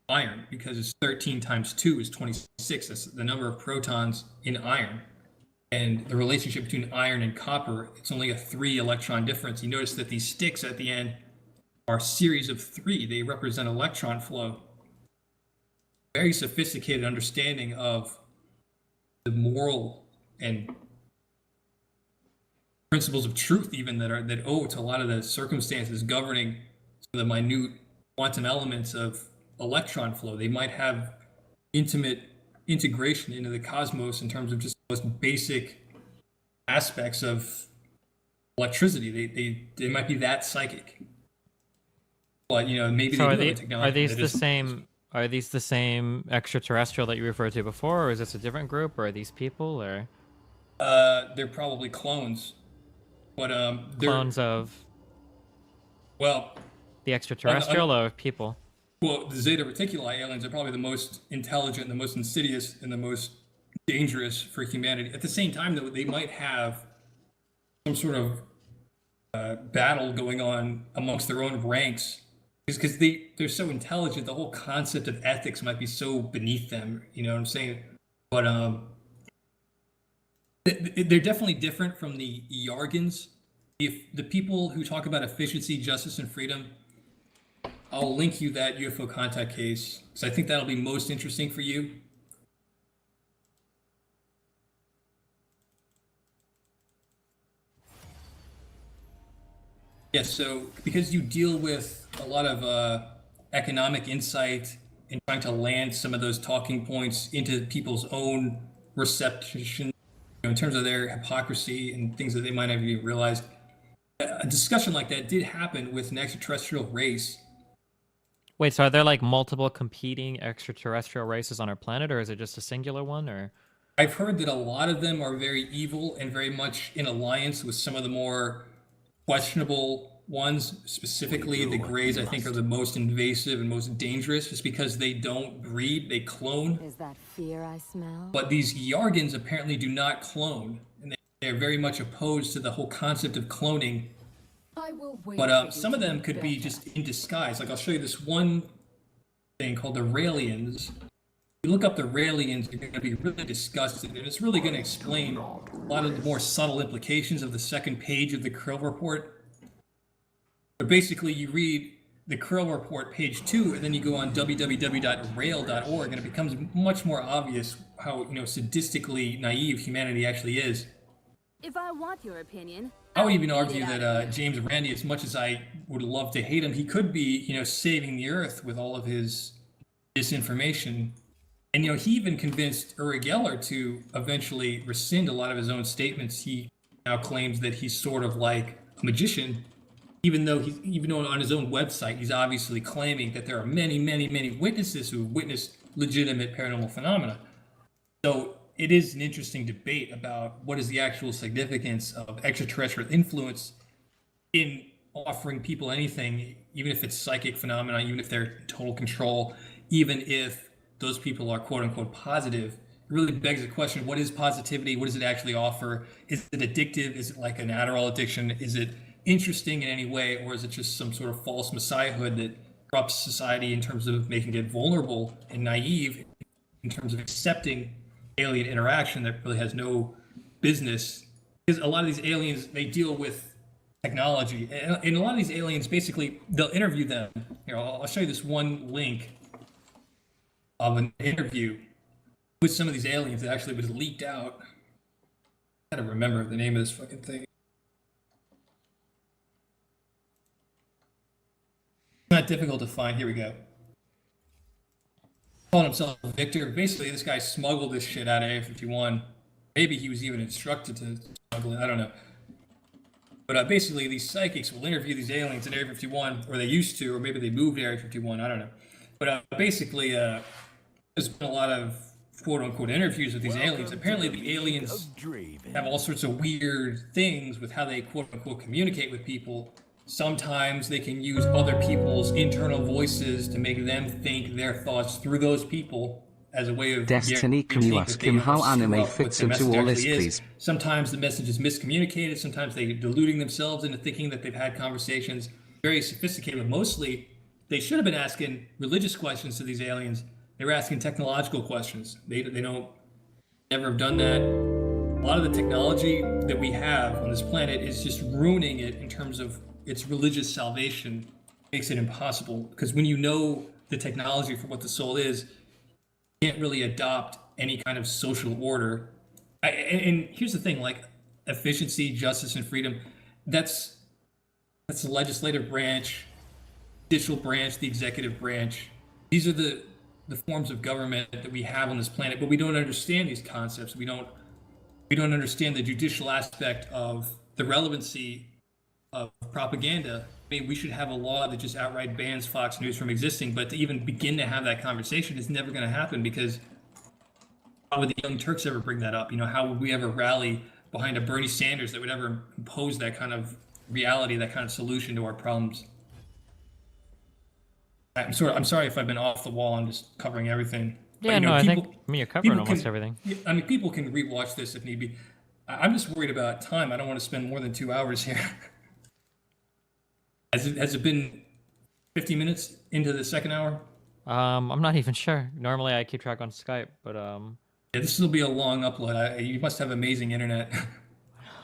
iron, because it's 13 times 2 is 26. That's the number of protons in iron. And the relationship between iron and copper, it's only a 3 electron difference. You notice that these sticks at the end are a series of 3. They represent electron flow. very sophisticated understanding of the moral and principles of truth, even that owe to a lot of the circumstances governing the minute quantum elements of electron flow. They might have intimate integration into the cosmos in terms of just the most basic aspects of electricity. They might be that psychic. But maybe
so
they do have technology.
Are these the same extraterrestrial that you referred to before, or is this a different group, or are these people, or?
They're probably clones, but
clones of.
Well,
the extraterrestrial or people.
Well, the Zeta Reticuli aliens are probably the most intelligent, the most insidious, and the most dangerous for humanity. At the same time, though, they might have some sort of battle going on amongst their own ranks, because they're so intelligent. The whole concept of ethics might be so beneath them. You know what I'm saying? But they're definitely different from the Yargans. If the people who talk about efficiency, justice, and freedom, I'll link you that UFO contact case, because I think that'll be most interesting for you. Yes, so because you deal with a lot of economic insight and trying to land some of those talking points into people's own reception, in terms of their hypocrisy and things that they might not have even realized, a discussion like that did happen with an extraterrestrial race.
Wait, so are there like multiple competing extraterrestrial races on our planet, or is it just a singular one? Or
I've heard that a lot of them are very evil and very much in alliance with some of the more questionable ones. Specifically, the Greys, I think, are the most invasive and most dangerous, just because they don't breed, they clone.
Is that fear I smell?
But these Yargans apparently do not clone, and they're very much opposed to the whole concept of cloning. But some of them could be just in disguise. Like, I'll show you this one thing called the Raelians. If you look up the Raelians, you're going to be really disgusted, and it's really going to explain a lot of the more subtle implications of the second page of the Krill report. But basically, you read the Krill report, page 2, and then you go on www.rail.org, and it becomes much more obvious how sadistically naive humanity actually is.
If I want your opinion,
I would even argue that James Randi, as much as I would love to hate him, he could be, saving the Earth with all of his disinformation. And, he even convinced Uri Geller to eventually rescind a lot of his own statements. He now claims that he's sort of like a magician, even though on his own website, he's obviously claiming that there are many, many, many witnesses who have witnessed legitimate paranormal phenomena. So it is an interesting debate about what is the actual significance of extraterrestrial influence in offering people anything, even if it's psychic phenomena, even if they're in total control, even if those people are quote unquote positive. It really begs the question, what is positivity? What does it actually offer? Is it addictive? Is it like an Adderall addiction? Is it interesting in any way? Or is it just some sort of false messiahhood that corrupts society in terms of making it vulnerable and naive in terms of accepting alien interaction that really has no business? Because a lot of these aliens, they deal with technology, and a lot of these aliens, basically, they'll interview them. Here, I'll show you this one link of an interview with some of these aliens that actually was leaked out. I gotta remember the name of this fucking thing. It's not difficult to find. Here we go. Calling himself Victor. Basically, this guy smuggled this shit out of Area 51. Maybe he was even instructed to smuggle it. I don't know. But basically, these psychics will interview these aliens in Area 51, or they used to, or maybe they moved to Area 51. I don't know. But basically, there's been a lot of quote-unquote interviews with these aliens. Apparently, the aliens have all sorts of weird things with how they quote-unquote communicate with people. Sometimes they can use other people's internal voices to make them think their thoughts through those people as a way of...
Destiny, can you ask him how anime fits into all this, please?
Sometimes the message is miscommunicated. Sometimes they're deluding themselves into thinking that they've had conversations. Very sophisticated, but mostly they should have been asking religious questions to these aliens. They were asking technological questions. They don't never have done that. A lot of the technology that we have on this planet is just ruining it in terms of its religious salvation. Makes it impossible, because when you know the technology for what the soul is, can't really adopt any kind of social order. And here's the thing, like efficiency, justice, and freedom, that's the legislative branch, judicial branch, the executive branch. These are the forms of government that we have on this planet, but we don't understand these concepts. We don't understand the judicial aspect of the relevancy of propaganda. I mean, we should have a law that just outright bans Fox News from existing, but to even begin to have that conversation is never going to happen, because how would the Young Turks ever bring that up? You know, how would we ever rally behind a Bernie Sanders that would ever impose that kind of reality, that kind of solution to our problems? I'm sorry if I've been off the wall. I'm just covering everything.
Yeah, but, I think you're covering almost everything.
I mean, people can rewatch this if need be. I'm just worried about time. I don't want to spend more than 2 hours here. Has it been 50 minutes into the second hour?
I'm not even sure. Normally I keep track on Skype, but
yeah, this will be a long upload. You must have amazing internet.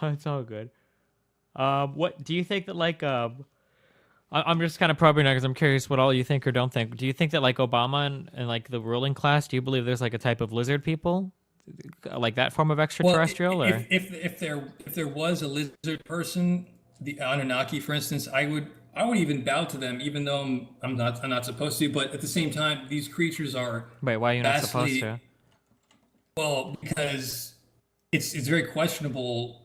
It's all good. What do you think that, like, I'm just kind of probing now because I'm curious what all you think or don't think. Do you think that, like, Obama and like the ruling class, do you believe there's like a type of lizard people, like that form of extraterrestrial?
Well, if there was a lizard person, the Anunnaki, for instance, I would even bow to them, even though I'm not supposed to. But at the same time, these creatures are.
Wait, why are you not supposed to?
Well, because it's very questionable.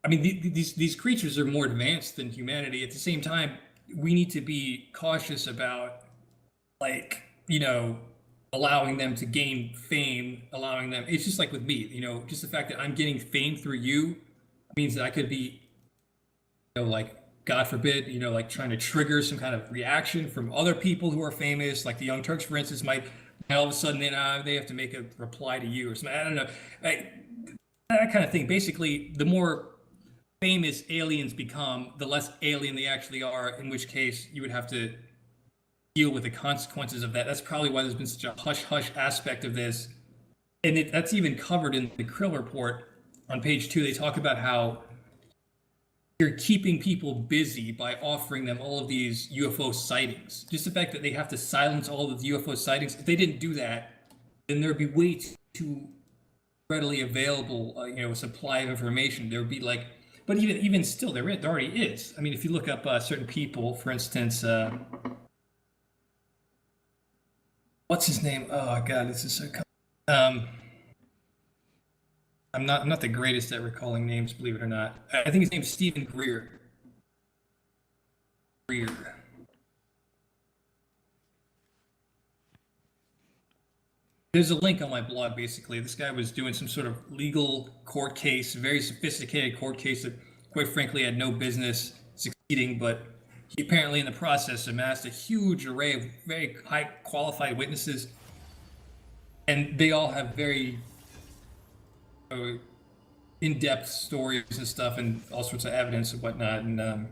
I mean, these creatures are more advanced than humanity. At the same time, we need to be cautious about, like, you know, allowing them to gain fame, allowing them. It's just like with me, you know, just the fact that I'm getting fame through you means that I could be, you know, like, God forbid, you know, like trying to trigger some kind of reaction from other people who are famous, like the Young Turks, for instance, might all of a sudden they have to make a reply to you or something. I don't know, that kind of thing. Basically, the more famous aliens become, the less alien they actually are, in which case you would have to deal with the consequences of that. That's probably why there's been such a hush-hush aspect of this. And that's even covered in the Krill report on page 2. They talk about how you're keeping people busy by offering them all of these UFO sightings. Just the fact that they have to silence all of the UFO sightings, if they didn't do that, then there'd be way too readily available, you know, supply of information. There would be like, but even still, there already is. I mean, if you look up certain people, for instance, what's his name? Oh God, this is so. I'm not the greatest at recalling names, believe it or not. I think his name's Stephen Greer. There's a link on my blog, basically. This guy was doing some sort of legal court case, very sophisticated court case that, quite frankly, had no business succeeding, but he apparently in the process amassed a huge array of very high qualified witnesses, and they all have very in-depth stories and stuff and all sorts of evidence and whatnot. And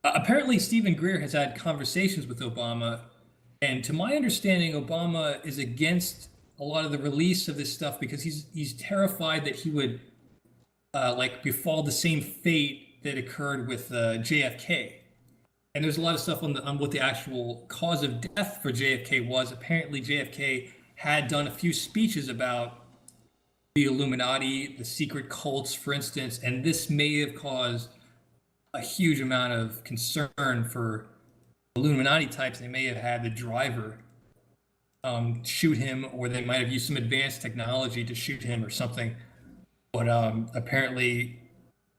apparently Stephen Greer has had conversations with Obama, and to my understanding, Obama is against a lot of the release of this stuff because he's terrified that he would like befall the same fate that occurred with JFK. And there's a lot of stuff on what the actual cause of death for JFK was. Apparently JFK had done a few speeches about the Illuminati, the secret cults, for instance, and this may have caused a huge amount of concern for Illuminati types. They may have had the driver shoot him, or they might have used some advanced technology to shoot him or something. But apparently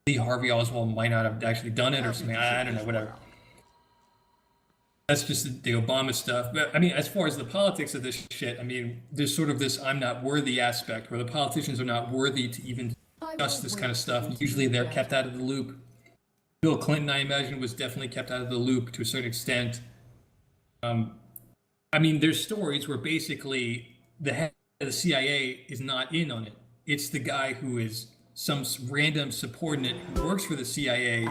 Lee Harvey Oswald might not have actually done it or something. I don't know, whatever. That's just the Obama stuff. But I mean, as far as the politics of this shit, I mean, there's sort of this I'm not worthy aspect where the politicians are not worthy to even discuss this kind of stuff. Usually they're kept out of the loop. Bill Clinton, I imagine, was definitely kept out of the loop to a certain extent. I mean, there's stories where basically the head of the CIA is not in on it. It's the guy who is some random subordinate who works for the CIA,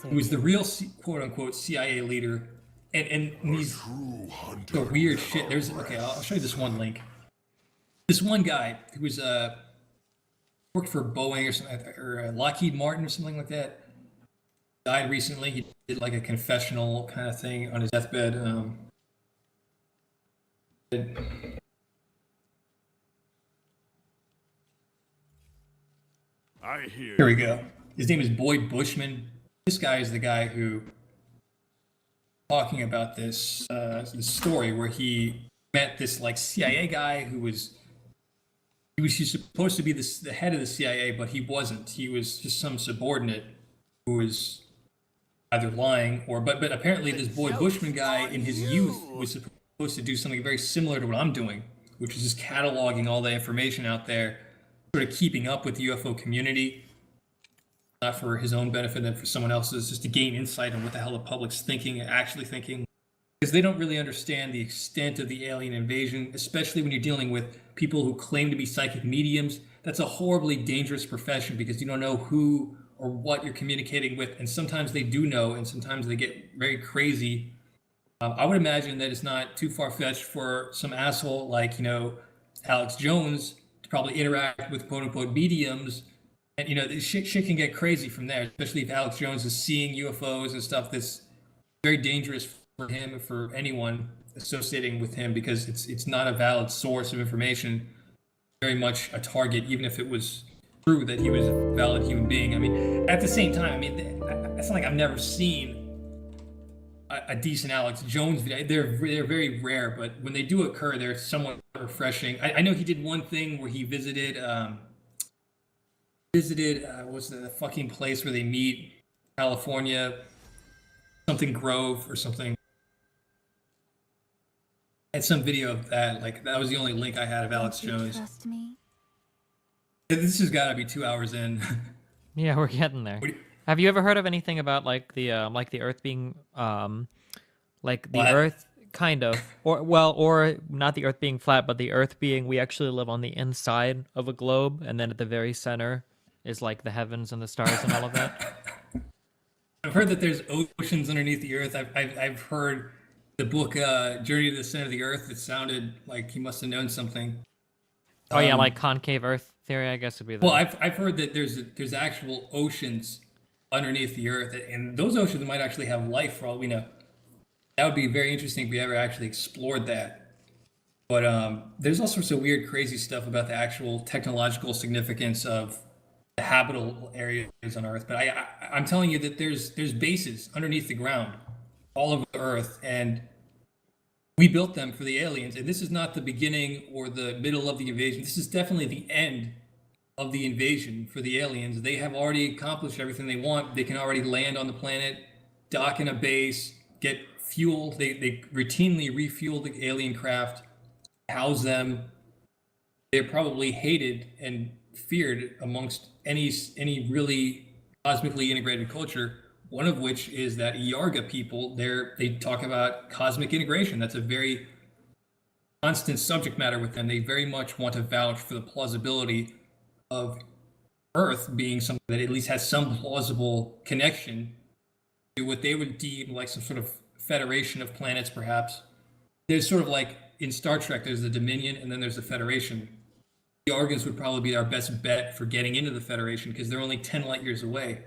who is the real quote-unquote CIA leader. And these the weird shit. I'll show you this one link. This one guy who was worked for Boeing or something, or Lockheed Martin or something like that, died recently. He did like a confessional kind of thing on his deathbed.
I hear.
Here we go. His name is Boyd Bushman. This guy is the guy who talking about this this story where he met this like CIA guy who was he's supposed to be the head of the CIA, but he wasn't. He was just some subordinate who was either lying or but apparently this Boyd Bushman guy in his youth was supposed to do something very similar to what I'm doing, which is just cataloging all the information out there, sort of keeping up with the UFO community, not for his own benefit and for someone else's, just to gain insight on what the hell the public's thinking and actually thinking. Because they don't really understand the extent of the alien invasion, especially when you're dealing with people who claim to be psychic mediums. That's a horribly dangerous profession because you don't know who or what you're communicating with. And sometimes they do know, and sometimes they get very crazy. I would imagine that it's not too far-fetched for some asshole like, Alex Jones to probably interact with quote-unquote mediums. And, the shit can get crazy from there, especially if Alex Jones is seeing UFOs and stuff. That's very dangerous for him or for anyone associating with him because it's not a valid source of information, very much a target, even if it was true that he was a valid human being. I mean, at the same time, it's not like I've never seen a decent Alex Jones video. They're very rare, but when they do occur, they're somewhat refreshing. I know he did one thing where he visited what's the fucking place where they meet, California, something Grove or something. I had some video of that. Like that was the only link I had of Alex Jones.
Trust me?
This has got to be 2 hours in.
Yeah, we're getting there. Have you ever heard of anything about like the Earth being like the
What?
Earth kind of or not the Earth being flat, but the Earth being we actually live on the inside of a globe, and then at the very center is like the heavens and the stars and all of that?
I've heard that there's oceans underneath the Earth. I've heard the book Journey to the Center of the Earth. It sounded like he must have known something.
Oh yeah, like concave Earth theory, I guess would be the...
Well, I've heard that there's actual oceans underneath the Earth, and those oceans might actually have life for all we know. That would be very interesting if we ever actually explored that. But there's all sorts of weird, crazy stuff about the actual technological significance of the habitable areas on Earth. But I'm telling you that there's bases underneath the ground all over the Earth, and we built them for the aliens. And this is not the beginning or the middle of the invasion. This is definitely the end of the invasion for the aliens. They have already accomplished everything they want. They can already land on the planet, dock in a base, get fuel. They routinely refuel the alien craft, house them. They're probably hated and feared amongst any really cosmically integrated culture. One of which is that Yarga people. They talk about cosmic integration. That's a very constant subject matter with them. They very much want to vouch for the plausibility of Earth being something that at least has some plausible connection to what they would deem like some sort of federation of planets, perhaps. There's sort of like in Star Trek, there's the Dominion and then there's the Federation. The Yargans would probably be our best bet for getting into the Federation because they're only 10 light years away.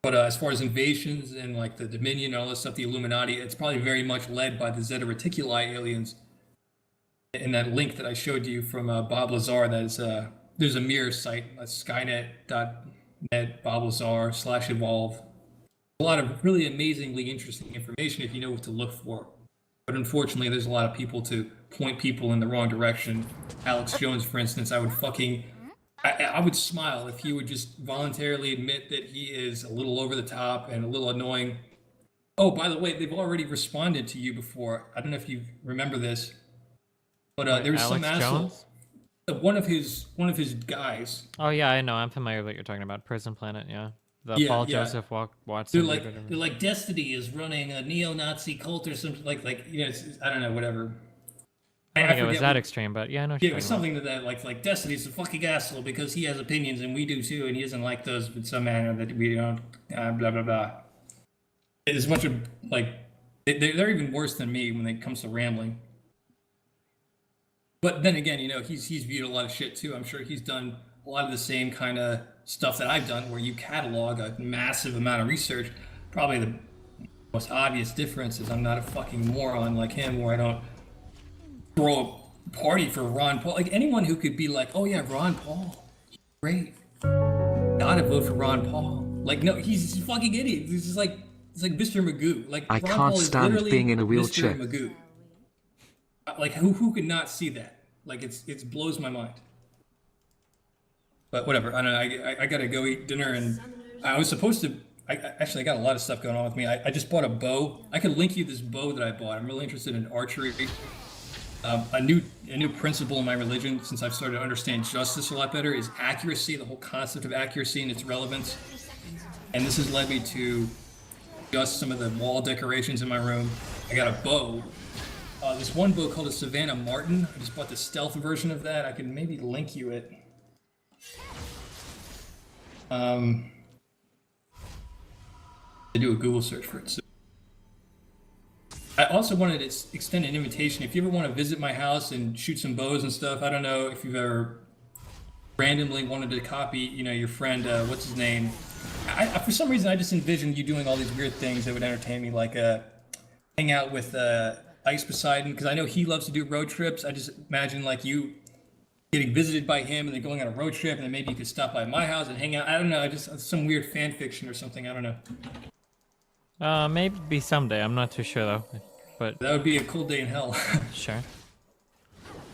But as far as invasions and like the Dominion and all this stuff, the Illuminati, it's probably very much led by the Zeta Reticuli aliens. In that link that I showed you from Bob Lazar, there's a mirror site, Skynet.net, Bob Lazar /evolve. A lot of really amazingly interesting information if you know what to look for. But unfortunately, there's a lot of people to point people in the wrong direction. Alex Jones, for instance, I would smile if he would just voluntarily admit that he is a little over the top and a little annoying. Oh, by the way, they've already responded to you before. I don't know if you remember this. But there was some asshole, one of his guys.
Oh yeah, I know. I'm familiar with what you're talking about. Prison Planet, yeah. Paul Joseph Watson.
They're like Destiny is running a neo-Nazi cult or something like I don't know, whatever.
I think it was that extrame, but yeah, I know.
Yeah, it was something to that like Destiny's a fucking asshole because he has opinions and we do too, and he doesn't like those in some manner that we don't. Blah blah blah. It's a bunch of like they're even worse than me when it comes to rambling. But then again, he's viewed a lot of shit too. I'm sure he's done a lot of the same kind of stuff that I've done, where you catalog a massive amount of research. Probably the most obvious difference is I'm not a fucking moron like him, where I don't throw party for Ron Paul. Like anyone who could be like, oh yeah, Ron Paul, great, gotta vote for Ron Paul. Like no, he's a fucking idiot. He's just like it's like Mr. Magoo. Like
I
Ron
can't
Paul is
stand
literally
being in a wheelchair.
Mr. Magoo. Like who could not see that? Like it blows my mind. But whatever. I don't know. I gotta go eat dinner, and I was supposed to. I got a lot of stuff going on with me. I just bought a bow. I could link you this bow that I bought. I'm really interested in archery. A new principle in my religion, since I've started to understand justice a lot better, is accuracy. The whole concept of accuracy and its relevance. And this has led me to adjust some of the wall decorations in my room. I got a bow. This one bow called a Savannah Martin. I just bought the stealth version of that. I can maybe link you it. I do a Google search for it. So I also wanted to extend an invitation. If you ever want to visit my house and shoot some bows and stuff, I don't know if you've ever randomly wanted to copy, your friend, what's his name? For some reason, I just envisioned you doing all these weird things that would entertain me, like hang out with Ice Poseidon, because I know he loves to do road trips. I just imagine like you getting visited by him and then going on a road trip, and then maybe you could stop by my house and hang out. I don't know, just some weird fan fiction or something. I don't know.
Maybe someday. I'm not too sure though. But
that would be a cool day in hell.
Sure.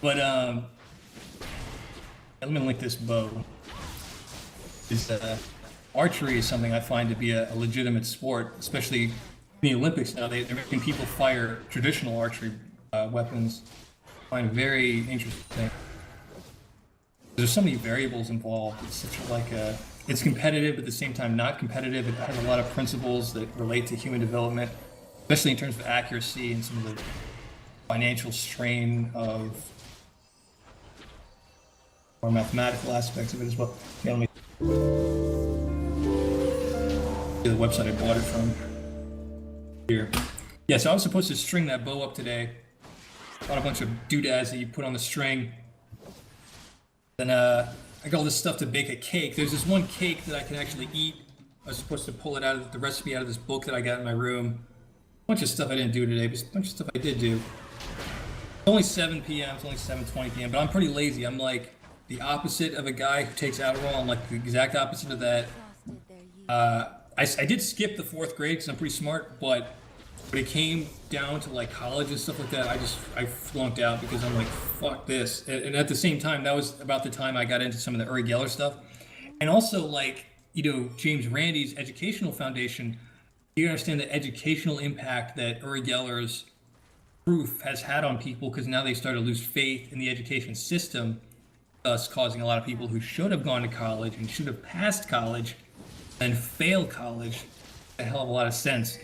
But let me link this bow. Archery is something I find to be a legitimate sport, especially in the Olympics now. They're making people fire traditional archery weapons. I find it very interesting. There's so many variables involved. It's such it's competitive, but at the same time not competitive. It has a lot of principles that relate to human development, especially in terms of accuracy and some of the financial strain of or mathematical aspects of it as well. Yeah, let me the website I bought it from here. Yeah, so I was supposed to string that bow up today. Bought a bunch of doodads that you put on the string. Then I got all this stuff to bake a cake. There's this one cake that I can actually eat. I was supposed to pull it out of the recipe out of this book that I got in my room. A bunch of stuff I didn't do today, but a bunch of stuff I did do. It's only 7 p.m. It's only 7:20 p.m. But I'm pretty lazy. I'm like the opposite of a guy who takes Adderall. I'm like the exact opposite of that. I did skip the 4th grade because I'm pretty smart, but when it came down to like college and stuff like that, I flunked out because I'm like, fuck this. And at the same time, that was about the time I got into some of the Uri Geller stuff. And also like, James Randi's Educational Foundation, you understand the educational impact that Uri Geller's proof has had on people, because now they start to lose faith in the education system, thus causing a lot of people who should have gone to college and should have passed college and failed college a hell of a lot of sense.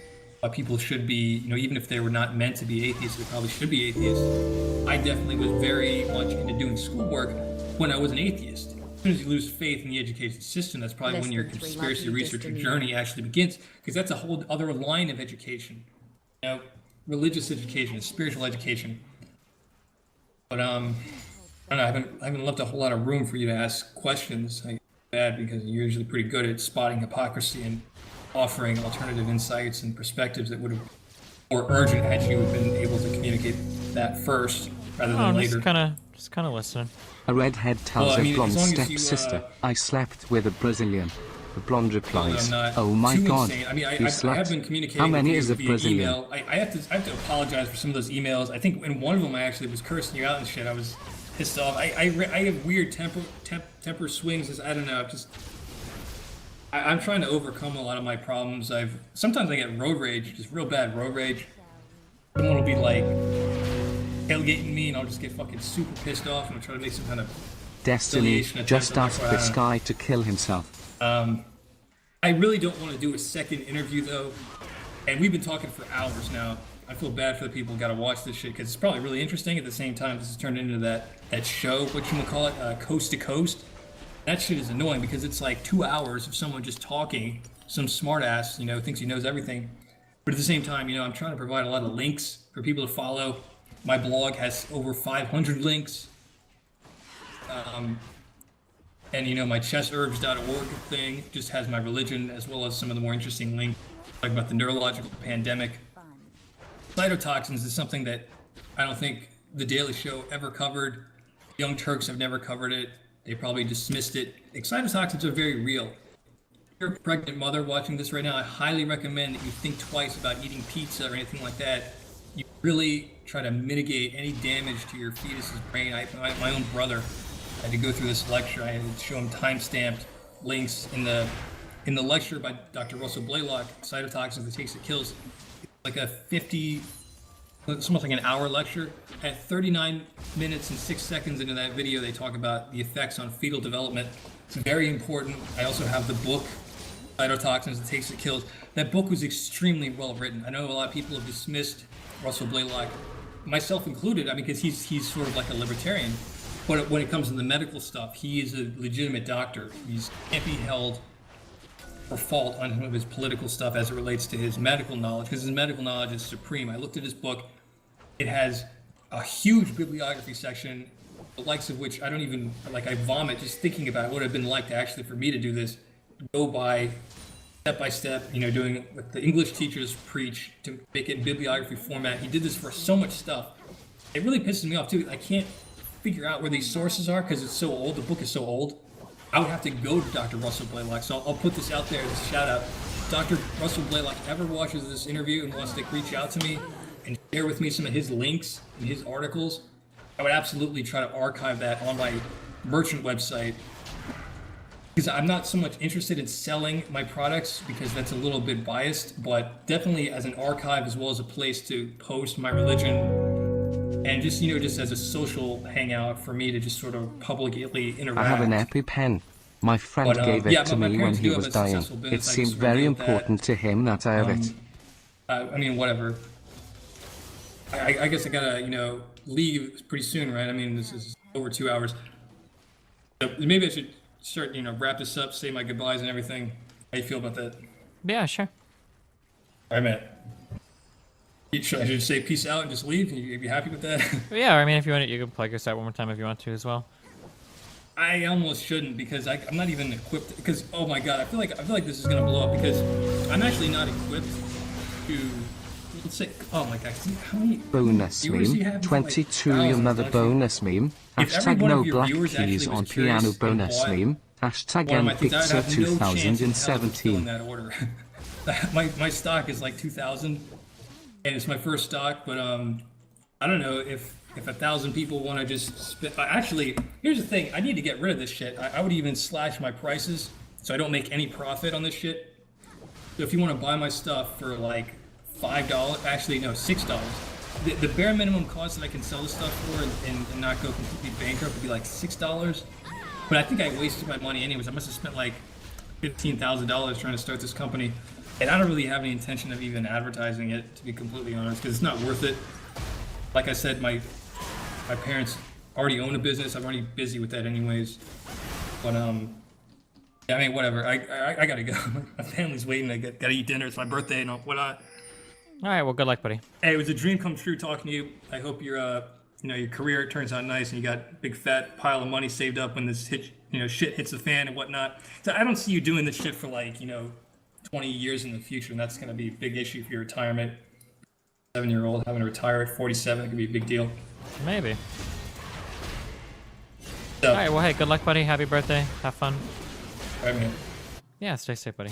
People should be, even if they were not meant to be atheists, they probably should be atheists. I definitely was very much into doing schoolwork when I was an atheist. As soon as you lose faith in the education system, that's probably when your conspiracy researcher journey actually begins, because that's a whole other line of education. Religious education, spiritual education. But I don't know, I haven't left a whole lot of room for you to ask questions. Bad, because you're usually pretty good at spotting hypocrisy and offering alternative insights and perspectives that would have more urgent had you been able to communicate that first rather than later.
Just kind of listening.
A redhead tells a blonde stepsister, I slept with a Brazilian. The blonde replies, oh my god,
I have been communicating
How many
with
is a
via
Brazilian?
email. I have to apologize for some of those emails. I think in one of them I actually was cursing you out and shit. I was pissed off. I have weird temper swings. I don't know. I'm trying to overcome a lot of my problems. Sometimes I get road rage, just real bad road rage. Someone will be like tailgating me, and I'll just get fucking super pissed off, and I'll try to make some kind of
Destiny just asked this guy to kill himself.
I really don't want to do a second interview though, and we've been talking for hours now. I feel bad for the people who got to watch this shit, because it's probably really interesting. At the same time, this has turned into that show, whatchamacallit, Coast to Coast. That shit is annoying because it's like 2 hours of someone just talking, some smartass, thinks he knows everything. But at the same time, I'm trying to provide a lot of links for people to follow. My blog has over 500 links. And my chessherbs.org thing just has my religion, as well as some of the more interesting links, like about the neurological pandemic. Cytotoxins is something that I don't think The Daily Show ever covered. Young Turks have never covered it. They probably dismissed it. Excitotoxins are very real. If you're a pregnant mother watching this right now, I highly recommend that you think twice about eating pizza or anything like that. You really try to mitigate any damage to your fetus's brain. My own brother had to go through this lecture. I had to show him time-stamped links in the lecture by Dr. Russell Blaylock, Cytotoxins, the Taste That Kills. Like a it's almost like an hour lecture. At 39 minutes and 6 seconds into that video, they talk about the effects on fetal development. It's very important. I also have the book, Cytotoxins, the Taste That Kills. That book was extremely well written. I know a lot of people have dismissed Russell Blaylock, myself included, because he's sort of like a libertarian. But when it comes to the medical stuff, he is a legitimate doctor. He can't be held for fault on some of his political stuff as it relates to his medical knowledge, because his medical knowledge is supreme. I looked at his book. It has a huge bibliography section, the likes of which I don't even, I vomit just thinking about what it would have been like to actually, for me to do this, go by step, doing what the English teachers preach, to make it in bibliography format. He did this for so much stuff. It really pisses me off too. I can't figure out where these sources are because it's so old. The book is so old. I would have to go to Dr. Russell Blaylock, so I'll put this out there as a shout out. Dr. Russell Blaylock ever watches this interview and wants to reach out to me and share with me some of his links and his articles, I would absolutely try to archive that on my merchant website, because I'm not so much interested in selling my products because that's a little bit biased, but definitely as an archive as well as a place to post my religion, and just just as a social hangout for me to just sort of publicly interact.
I have an EpiPen. My friend gave it to me when he was dying. It seemed very important to him that I have it.
Whatever. I guess I gotta leave pretty soon, right? This is over 2 hours. So maybe I should start wrap this up, say my goodbyes and everything. How you feel about that?
Yeah, sure.
All right, man. Should I just say peace out and just leave? You be happy with that?
Yeah, if you want, you can plug your site one more time if you want to as well.
I almost shouldn't because I'm not even equipped. Because oh my god, I feel like this is gonna blow up because I'm actually not equipped to. Let's say, oh my god, how many
bonus meme? 22 your mother bonus meme. Hashtag no black keys on piano bonus meme. Hashtag NPizza 2017.
That order. my stock is like 2,000. And it's my first stock, but I don't know if 1,000 people want to just spit. Actually, here's the thing: I need to get rid of this shit. I would even slash my prices so I don't make any profit on this shit. So if you want to buy my stuff for like $5, actually no, $6. The bare minimum cost that I can sell this stuff for and not go completely bankrupt would be like $6. But I think I wasted my money anyways. I must have spent like $15,000 trying to start this company. And I don't really have any intention of even advertising it, to be completely honest, because it's not worth it. Like I said, my parents already own a business. I'm already busy with that anyways. But whatever. I gotta go. My family's waiting. I gotta eat dinner. It's my birthday and whatnot.
All right. Well, good luck, buddy.
Hey, it was a dream come true talking to you. I hope your your career turns out nice and you got a big fat pile of money saved up when this shit hits the fan and whatnot. So I don't see you doing this shit for 20 years in the future, and that's going to be a big issue for your retirement. 7-year-old having to retire at 47 could be a big deal.
Maybe.
So,
all right, well, hey, good luck, buddy. Happy birthday. Have fun.
All right, man.
Yeah, stay safe, buddy.